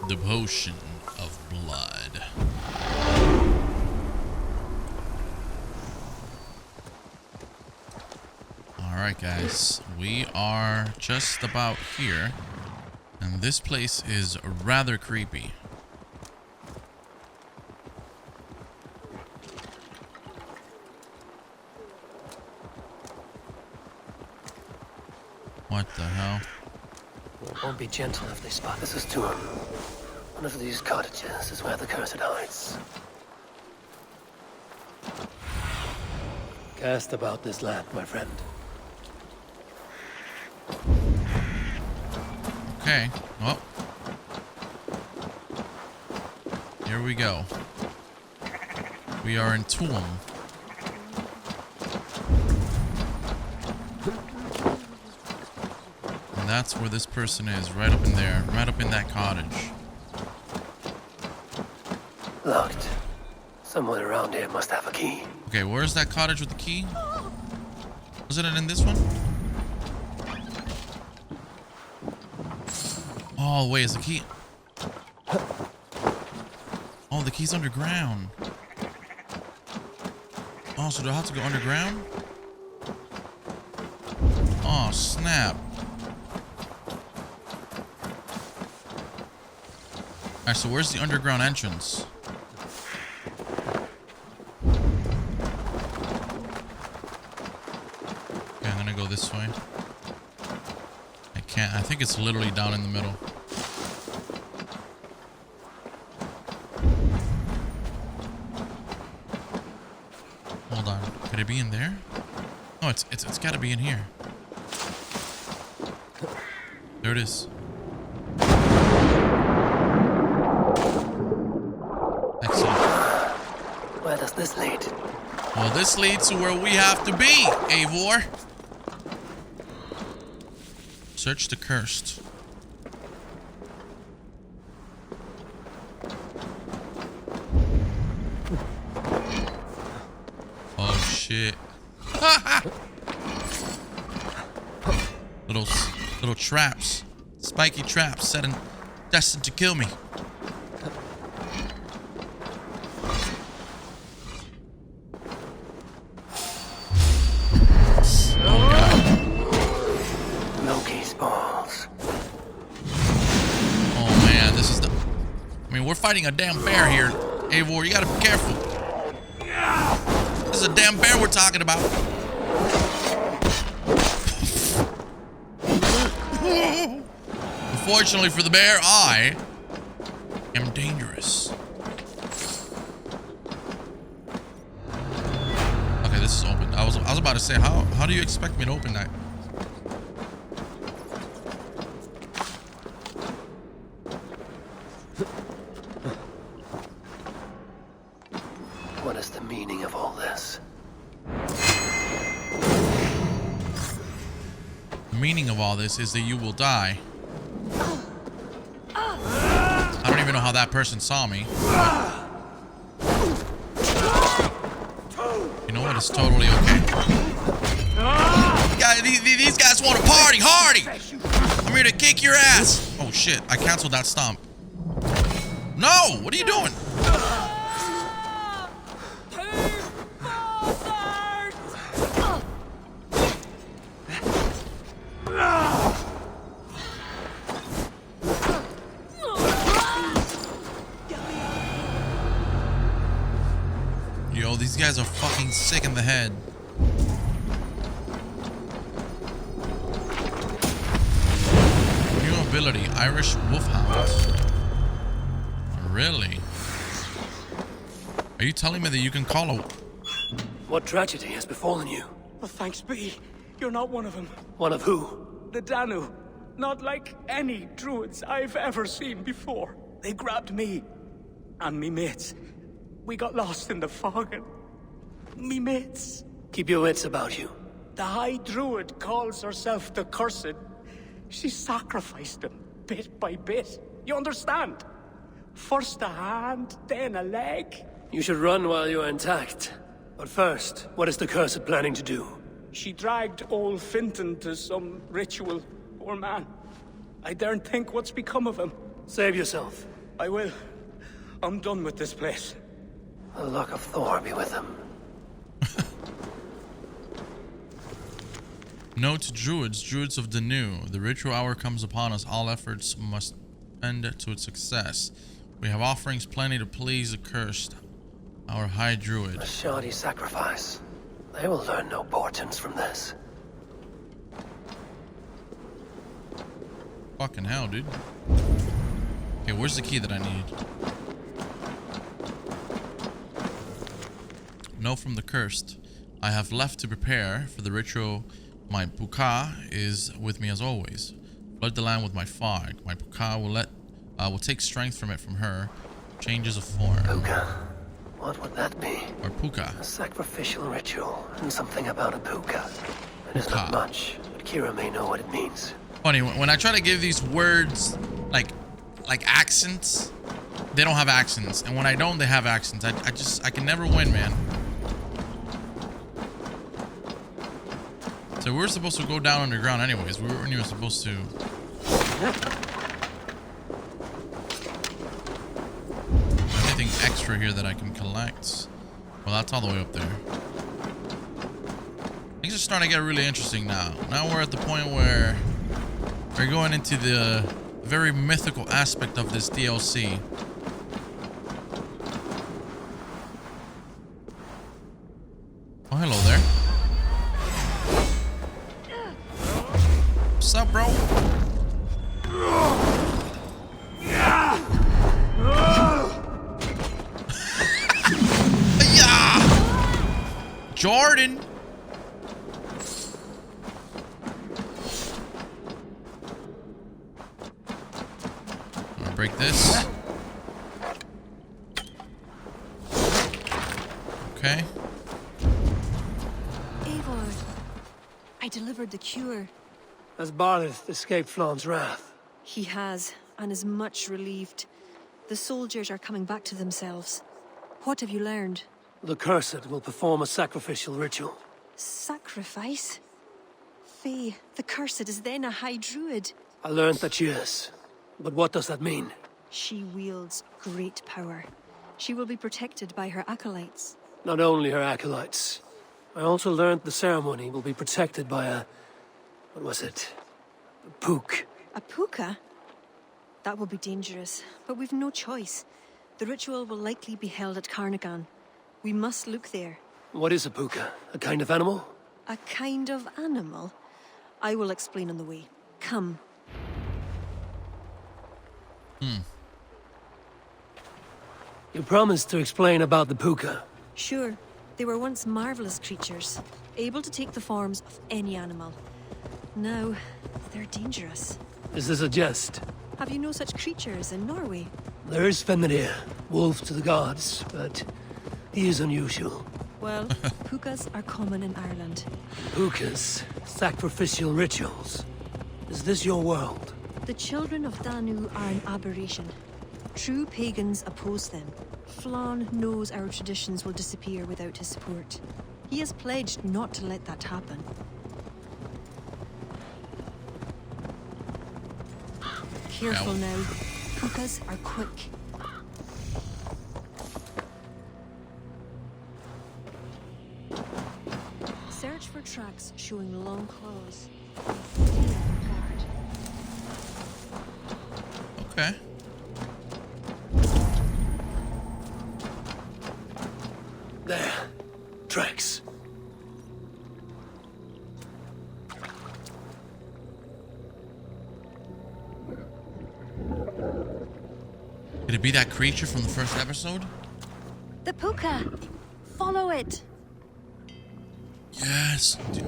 The potion of blood. Alright guys, we are just about here, and this place is rather creepy. What the hell? Won't be gentle if they spot this as Tuam. One of these cottages is where the Cursed hides. Cast about this land, my friend. Okay, well. Here we go. We are in Tuam. And that's where this person is, right up in there, right up in that cottage. Locked. Someone around here must have a key. Okay, where's that cottage with the key? Wasn't it in this one? Oh, wait, is the key? Oh, the key's underground. Oh, so do I have to go underground? Oh, snap. Alright, so where's the underground entrance? Okay, I'm gonna go this way. I can't. I think it's literally down in the middle. Hold on. Could it be in there? Oh, it's gotta be in here. There it is. Excellent. Where does this lead? Well, this leads to where we have to be, Eivor. Search the cursed. Oh shit. Little traps. Spiky traps set and destined to kill me. We're fighting a damn bear here, Eivor. You gotta be careful. This is a damn bear we're talking about. Unfortunately for the bear, I am dangerous. Okay, this is open. I was about to say, how do you expect me to open that? What is the meaning of all this? The meaning of all this is that you will die. I don't even know how that person saw me. You know what? It's totally okay. These guys want to party hardy. I'm here to kick your ass. Oh shit! I canceled that stomp. No! What are you doing? Yo, these guys are fucking sick in the head. New ability, Irish Wolfhound. Really? Are you telling me that you can call a... What tragedy has befallen you? Oh, thanks be. You're not one of them. One of who? The Danu. Not like any druids I've ever seen before. They grabbed me and me mates. We got lost in the fog and me mates. Keep your wits about you. The High Druid calls herself the Cursed. She sacrificed them bit by bit. You understand? First a hand, then a leg. You should run while you are intact. But first, what is the Cursed planning to do? She dragged old Finton to some ritual. Poor man. I daren't think what's become of him. Save yourself. I will. I'm done with this place. The luck of Thor be with him. Note to Druids, Druids of Danu. The ritual hour comes upon us. All efforts must end to its success. We have offerings plenty to please the cursed, our High Druid. A shoddy sacrifice. They will learn no portents from this. Fucking hell, dude. Okay, where's the key that I need? No, from the cursed. I have left to prepare for the ritual. My puka is with me as always. Flood the land with my fog. My puka will take strength from her. Changes of form. Puka? What would that be? Or puka. A sacrificial ritual, and something about a puka. It is not much, but Kira may know what it means. Funny, when I try to give these words like accents, they don't have accents. And when I don't, they have accents. I can never win, man. So we were supposed to go down underground anyways. We weren't even supposed to... extra here that I can collect. Well, that's all the way up there. Things are starting to get really interesting now. Now we're at the point where we're going into the very mythical aspect of this DLC. Oh, hello there. What's up, bro? Yeah! Jordan! I'll break this. Okay. Eivor, I delivered the cure. Has Barith escaped Flawn's wrath? He has, and is much relieved. The soldiers are coming back to themselves. What have you learned? The Cursed will perform a sacrificial ritual. Sacrifice? Faye, the Cursed is then a High Druid. I learned that she is. But what does that mean? She wields great power. She will be protected by her acolytes. Not only her acolytes. I also learned the ceremony will be protected by a... what was it? A pook. A puka? That will be dangerous, but we've no choice. The ritual will likely be held at Carnagan. We must look there. What is a puka? A kind of animal? A kind of animal? I will explain on the way. Come. You promised to explain about the puka. Sure, they were once marvelous creatures, able to take the forms of any animal. Now, they're dangerous. Is this a jest? Have you no such creatures in Norway? There is Fenrir, wolf to the gods, but he is unusual. Well, pukas are common in Ireland. Pukas, sacrificial rituals. Is this your world? The Children of Danu are an aberration. True pagans oppose them. Flann knows our traditions will disappear without his support. He has pledged not to let that happen. Careful now. Pukas are quick. Search for tracks showing long claws. Okay. There. Tracks. Could it be that creature from the first episode? The puka! Follow it! Yes. Dude.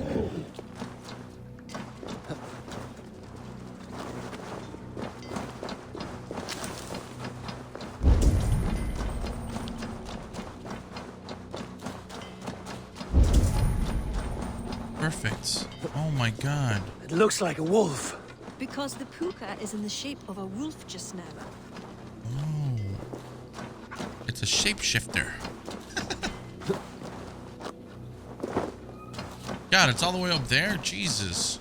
Perfect. Oh my god. It looks like a wolf. Because the puka is in the shape of a wolf just now. Oh. It's a shapeshifter. God, it's all the way up there? Jesus.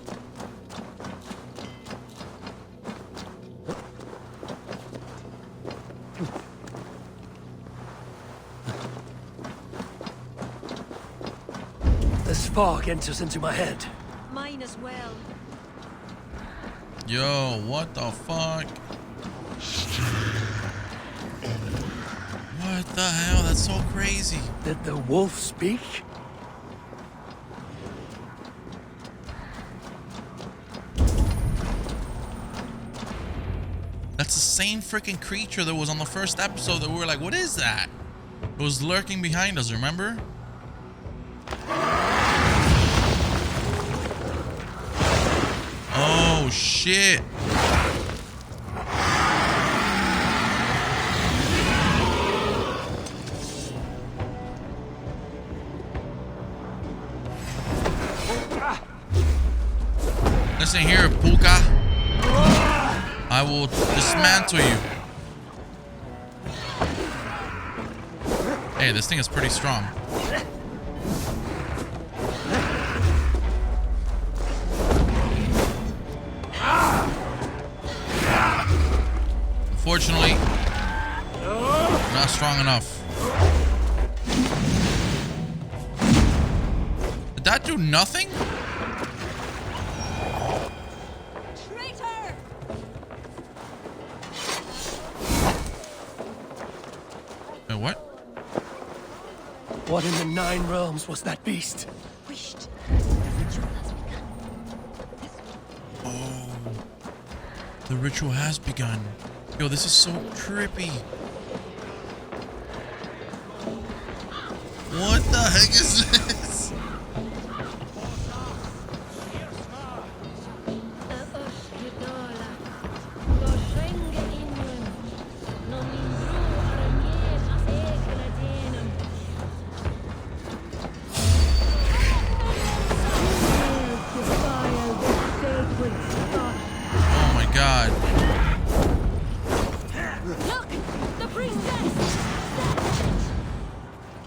This fog enters into my head. Mine as well. Yo, what the fuck? What the hell? That's so crazy. Did the wolf speak? That's the same freaking creature that was on the first episode that we were like, what is that? It was lurking behind us, remember? Oh, shit. Listen here, Puka. I will dismantle you. Hey, this thing is pretty strong. Unfortunately, Not strong enough. Did that do nothing? Traitor! Wait, what? What in the 9 realms was that beast? Wished. Oh. The ritual has begun. Yo, this is so trippy. What the heck is this? Oh my god. Look! The priestess!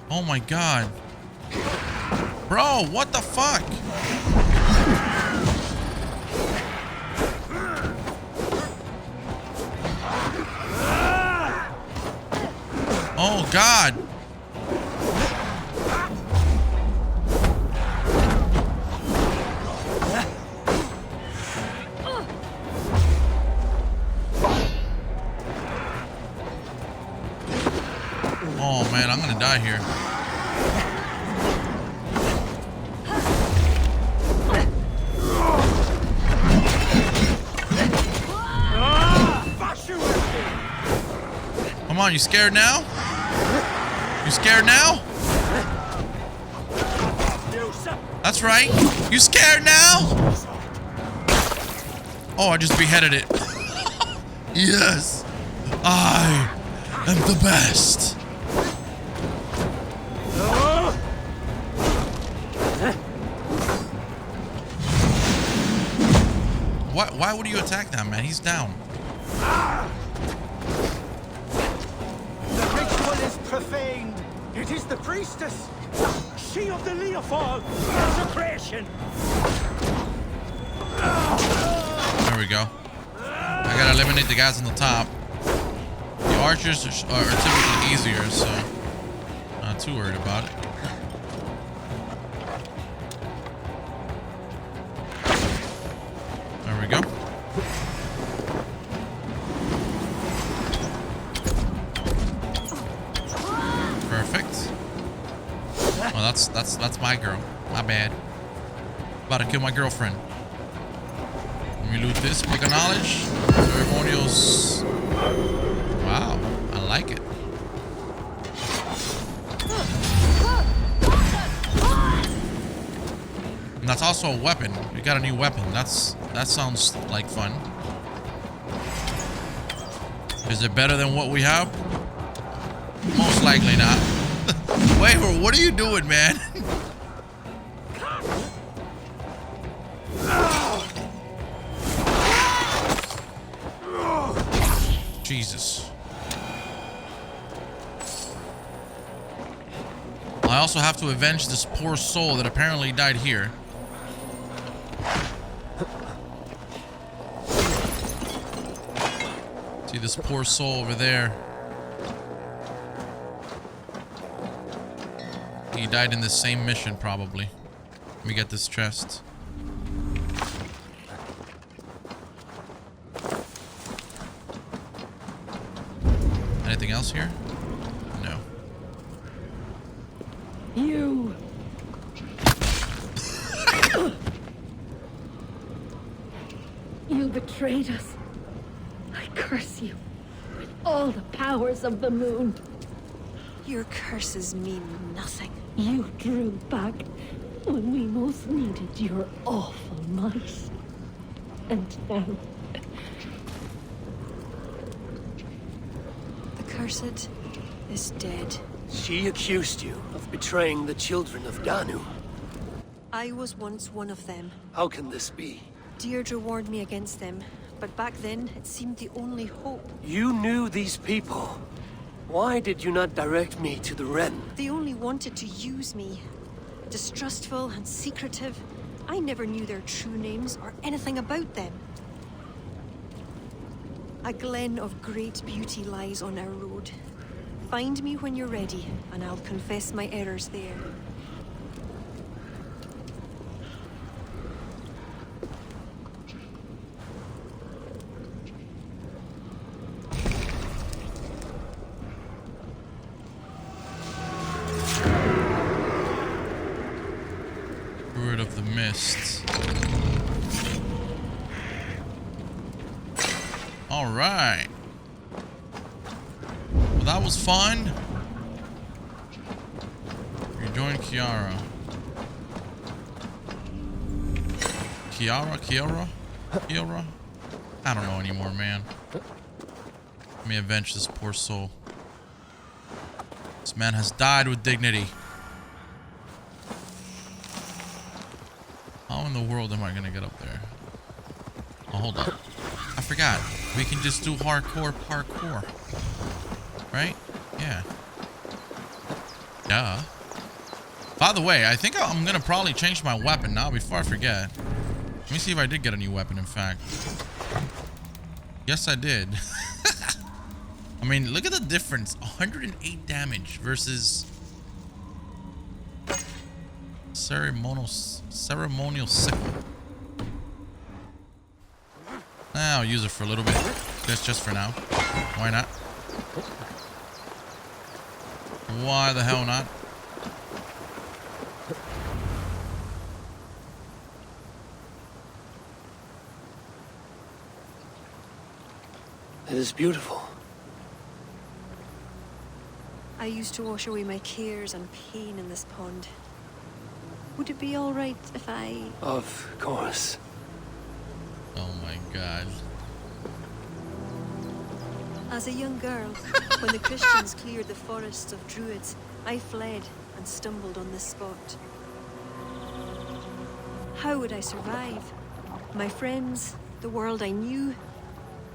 Oh my god. Bro, what the fuck? Oh god. Oh man, I'm gonna die here. Come on, you scared now? You scared now? That's right. You scared now? Oh, I just beheaded it. Yes. I am the best. Why would you attack that man? He's down. The ritual is profaned. It is the priestess. She of the Leofall. Desecration. There we go. I gotta eliminate the guys on the top. The archers are typically easier, so not too worried about it. There we go. Perfect. Oh, that's my girl. My bad. About to kill my girlfriend. Let me loot this. Pick a knowledge. Ceremonials. Wow, I like it. And that's also a weapon. We got a new weapon. That sounds like fun. Is it better than what we have? Most likely not. Wait, what are you doing, man? Jesus. I also have to avenge this poor soul that apparently died here. See this poor soul over there. He died in the same mission, probably. Let me get this chest. Anything else here? No. You! You betrayed us. I curse you with all the powers of the moon. Your curses mean nothing. You drew back when we most needed your awful might. And now... The cursed is dead. She accused you of betraying the Children of Danu. I was once one of them. How can this be? Deirdre warned me against them, but back then it seemed the only hope. You knew these people. Why did you not direct me to the wren? They only wanted to use me. Distrustful and secretive. I never knew their true names or anything about them. A glen of great beauty lies on our road. Find me when you're ready, and I'll confess my errors there. Druid of the Mist. All right. Well, that was fun. Rejoin Kiara. Kiara? I don't know anymore, man. Let me avenge this poor soul. This man has died with dignity. How in the world am I gonna get up there? Oh, hold up. I forgot. We can just do hardcore parkour. Right? Yeah. Duh. By the way, I think I'm gonna probably change my weapon now before I forget. Let me see if I did get a new weapon, in fact. Yes, I did. I mean, look at the difference. 108 damage versus ceremonial sickle. I'll use it for a little bit. Just for now. Why not? Why the hell not? It is beautiful. I used to wash away my cares and pain in this pond. Would it be all right if I... Of course. Oh my god. As a young girl, when the Christians cleared the forests of Druids, I fled and stumbled on this spot. How would I survive? My friends, the world I knew.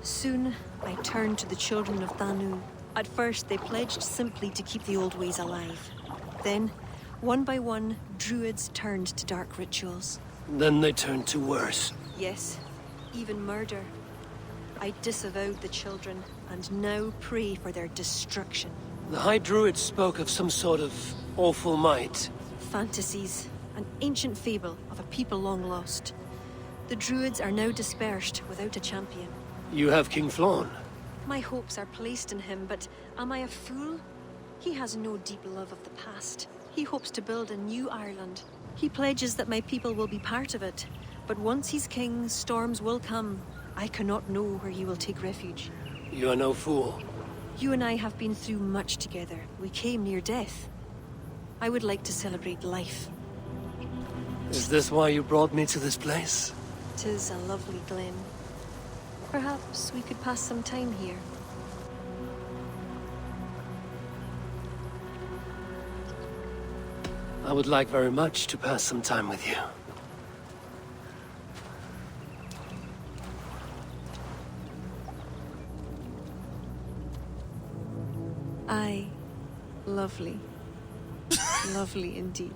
Soon, I turned to the Children of Danu. At first, they pledged simply to keep the old ways alive. Then, one by one, Druids turned to dark rituals. Then they turned to worse. Yes, even murder. I disavowed the children, and now pray for their destruction. The High Druid spoke of some sort of awful might. Fantasies, an ancient fable of a people long lost. The Druids are now dispersed without a champion. You have King Flawn. My hopes are placed in him, but am I a fool? He has no deep love of the past. He hopes to build a new Ireland. He pledges that my people will be part of it. But once he's king, storms will come. I cannot know where he will take refuge. You are no fool. You and I have been through much together. We came near death. I would like to celebrate life. Is this why you brought me to this place? 'Tis a lovely glen. Perhaps we could pass some time here. I would like very much to pass some time with you. Aye. Lovely. Lovely indeed.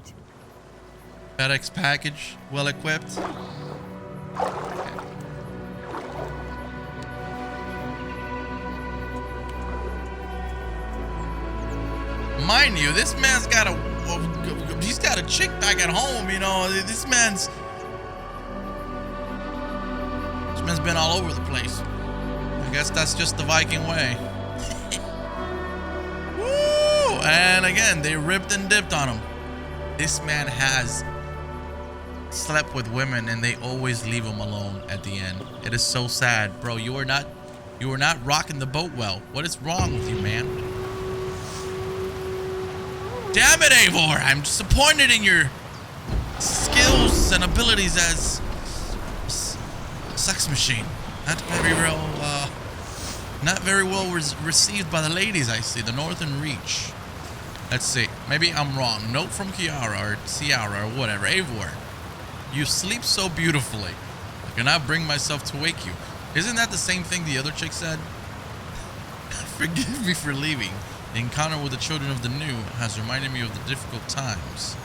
FedEx package, well equipped. Mind you, this man's got he's got a chick back at home, you know. This man's been all over the place. I guess that's just the Viking way. Woo! And again, they ripped and dipped on him. This man has slept with women and they always leave him alone at the end. It is so sad, bro. You are not rocking the boat well. What is wrong with you, man? Damn it, Eivor! I'm disappointed in your skills and abilities as a sex machine. Not very well received by the ladies, I see. The Northern Reach. Let's see. Maybe I'm wrong. Note from Kiara or Ciara or whatever. Eivor, you sleep so beautifully. I cannot bring myself to wake you. Isn't that the same thing the other chick said? Forgive me for leaving. The encounter with the Children of Danu has reminded me of the difficult times.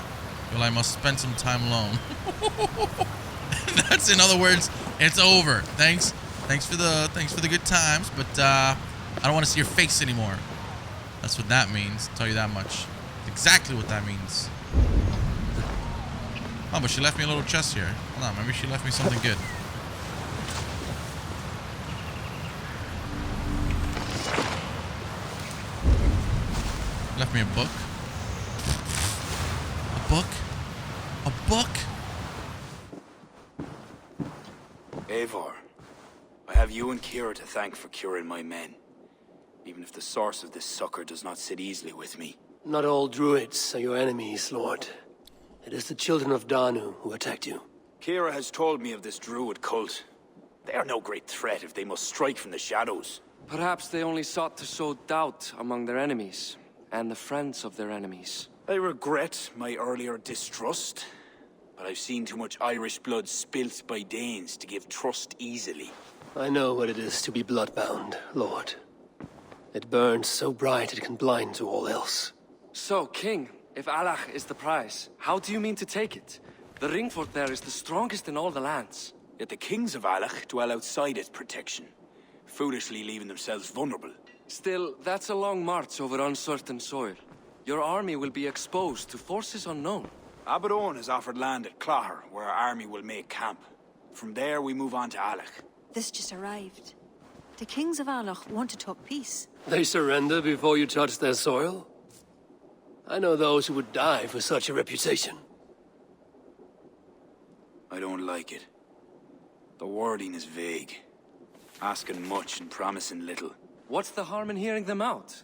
Well, I must spend some time alone. That's, in other words, it's over. Thanks for the good times, but I don't want to see your face anymore. That's what that means. I'll tell you that much. Exactly what that means. Oh, but she left me a little chest here. Hold on, maybe she left me something good. Left me a book. A book? A book? Eivor, I have you and Kira to thank for curing my men. Even if the source of this succor does not sit easily with me. Not all druids are your enemies, Lord. It is the Children of Danu who attacked you. Kira has told me of this druid cult. They are no great threat if they must strike from the shadows. Perhaps they only sought to sow doubt among their enemies, and the friends of their enemies. I regret my earlier distrust, but I've seen too much Irish blood spilt by Danes to give trust easily. I know what it is to be bloodbound, Lord. It burns so bright it can blind to all else. So, King, if Alach is the prize, how do you mean to take it? The ring fort there is the strongest in all the lands. Yet the kings of Alach dwell outside its protection, foolishly leaving themselves vulnerable. Still, that's a long march over uncertain soil. Your army will be exposed to forces unknown. Abaddon has offered land at Clogher, where our army will make camp. From there, we move on to Alach. This just arrived. The kings of Alach want to talk peace. They surrender before you touch their soil? I know those who would die for such a reputation. I don't like it. The wording is vague. Asking much and promising little. What's the harm in hearing them out?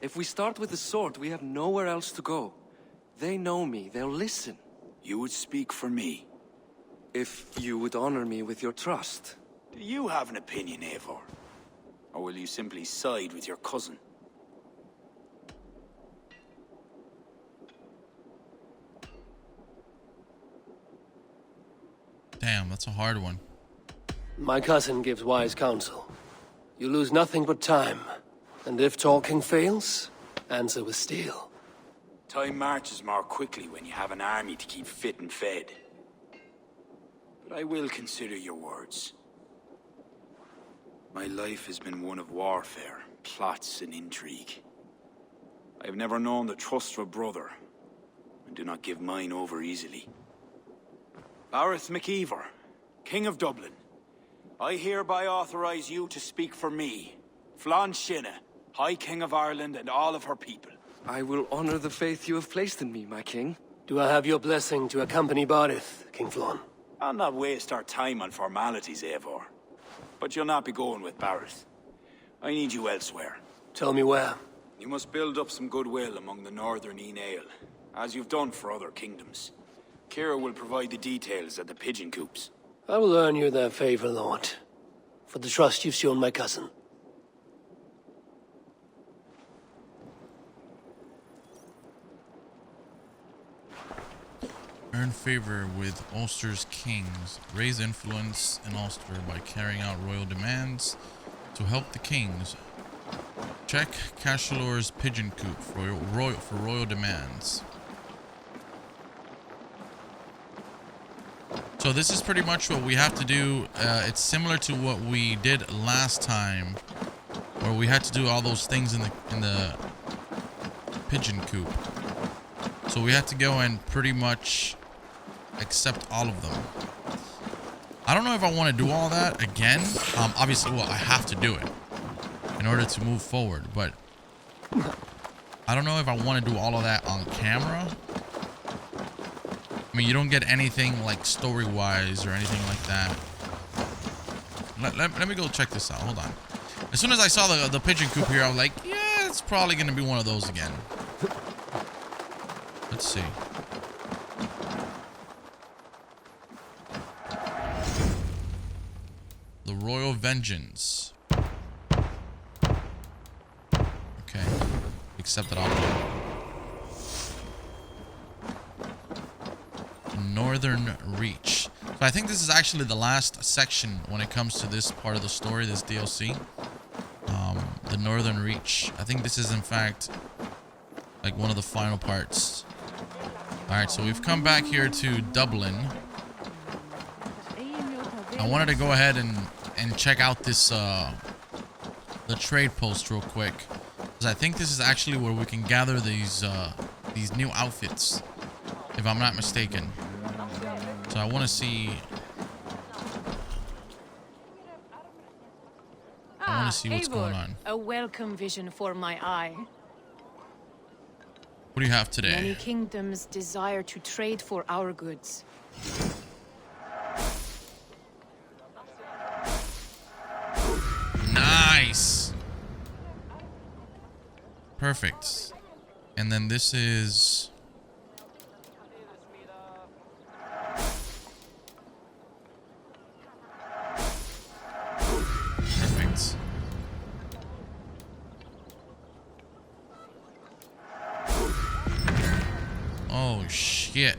If we start with the sword, we have nowhere else to go. They know me, they'll listen. You would speak for me. If you would honor me with your trust. Do you have an opinion, Eivor? Or will you simply side with your cousin? Damn, that's a hard one. My cousin gives wise counsel. You lose nothing but time. And if talking fails, answer with steel. Time marches more quickly when you have an army to keep fit and fed. But I will consider your words. My life has been one of warfare, plots and intrigue. I have never known the trust of a brother, and do not give mine over easily. Bareth MacEivor, King of Dublin, I hereby authorize you to speak for me, Flann Shinna, High King of Ireland and all of her people. I will honor the faith you have placed in me, my king. Do I have your blessing to accompany Barith, King Flann? I'll not waste our time on formalities, Eivor. But you'll not be going with Bareth. I need you elsewhere. Tell me where. You must build up some goodwill among the northern Aele, as you've done for other kingdoms. Kira will provide the details at the pigeon coops. I will earn you their favor, Lord, for the trust you've shown my cousin. Earn favor with Ulster's kings. Raise influence in Ulster by carrying out royal demands to help the kings. Check Cashalore's pigeon coop for royal demands. So this is pretty much what we have to do. It's similar to what we did last time, where we had to do all those things in the pigeon coop. So we had to go and pretty much accept all of them. I don't know if I want to do all that again. Obviously, well, I have to do it in order to move forward, but I don't know if I want to do all of that on camera. I mean, you don't get anything like story-wise or anything like that. Let me go check this out. Hold on. As soon as I saw the pigeon coop here, I was like, yeah, it's probably going to be one of those again. Let's see. The Royal Vengeance. Okay. Accepted all. Northern Reach. So I think this is actually the last section when it comes to this part of the story, this DLC. The Northern Reach. I think this is in fact like one of the final parts. Alright, so we've come back here to Dublin. I wanted to go ahead and check out this the trade post real quick. Because I think this is actually where we can gather these new outfits, if I'm not mistaken. So I want to see. I want to see what's going on. A welcome vision for my eye. What do you have today? Many kingdoms desire to trade for our goods. Nice. Perfect. And then this is... Perfect. Oh, shit.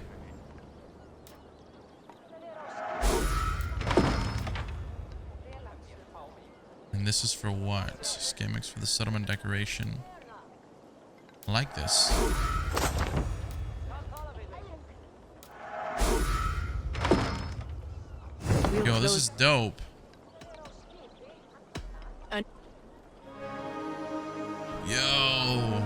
And this is for what? Schematics for the settlement decoration. I like this. Yo, this is dope. Yo.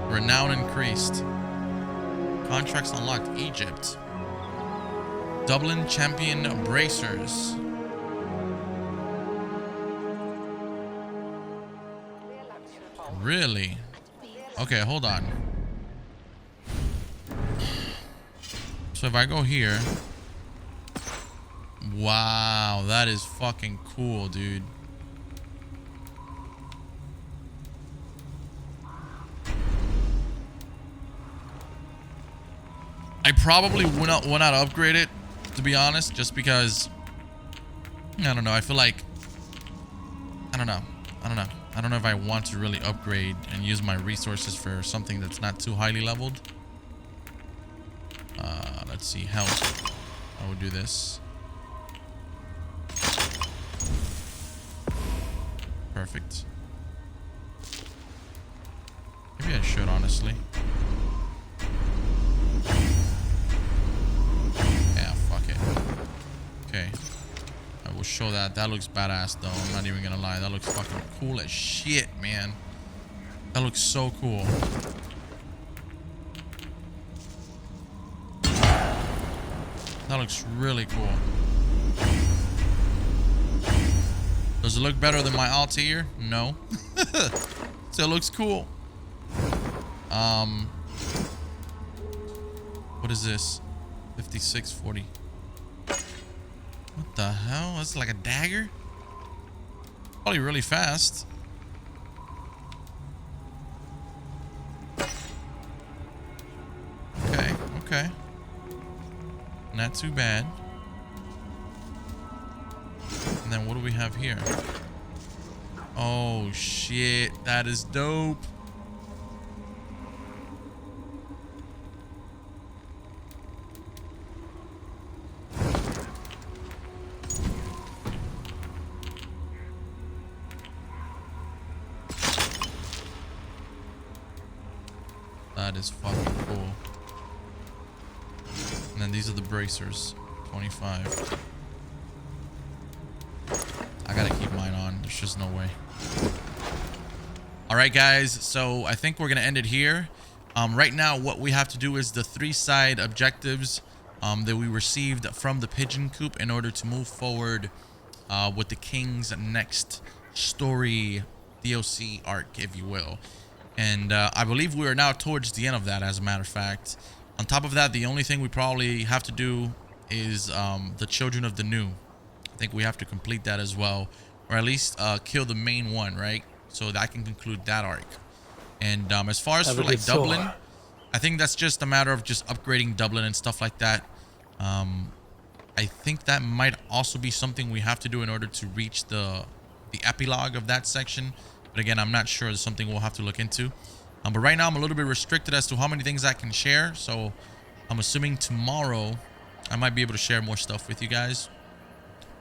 Renown increased. Contracts unlocked. Egypt. Dublin champion bracers. Really? Okay, hold on. So if I go here. Wow, that is fucking cool, dude. I probably would not upgrade it, to be honest, just because I don't know. I feel like I don't know if I want to really upgrade and use my resources for something that's not too highly leveled. Let's see, health. I will do this. Perfect. Maybe I should, honestly. Yeah, fuck it. Okay. I will show that. That looks badass, though. I'm not even gonna lie. That looks fucking cool as shit, man. That looks so cool. That looks really cool. Does it look better than my Altair? No. Still looks cool. What is this? 5640. What the hell? That's like a dagger? Probably really fast. Okay, okay. Not too bad. And then what do we have here? Oh shit, that is dope. That is fucking cool. And then these are the bracers. 25. I gotta keep mine on. There's just no way. Alright guys, so I think we're gonna end it here. Right now what we have to do is the 3 side objectives that we received from the pigeon coop in order to move forward with the king's next story DLC arc, if you will. And I believe we are now towards the end of that, as a matter of fact. On top of that, the only thing we probably have to do is the Children of Danu. I think we have to complete that as well, or at least kill the main one, right? So that I can conclude that arc. And as far as for like Dublin, I think that's just a matter of just upgrading Dublin and stuff like that. I think that might also be something we have to do in order to reach the epilogue of that section. But again, I'm not sure. It's something we'll have to look into. But right now, I'm a little bit restricted as to how many things I can share. So I'm assuming tomorrow I might be able to share more stuff with you guys.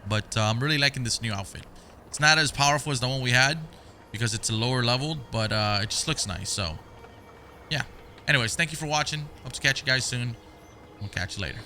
But I'm really liking this new outfit. It's not as powerful as the one we had because it's a lower level, but it just looks nice. So yeah. Anyways, thank you for watching. Hope to catch you guys soon. We'll catch you later.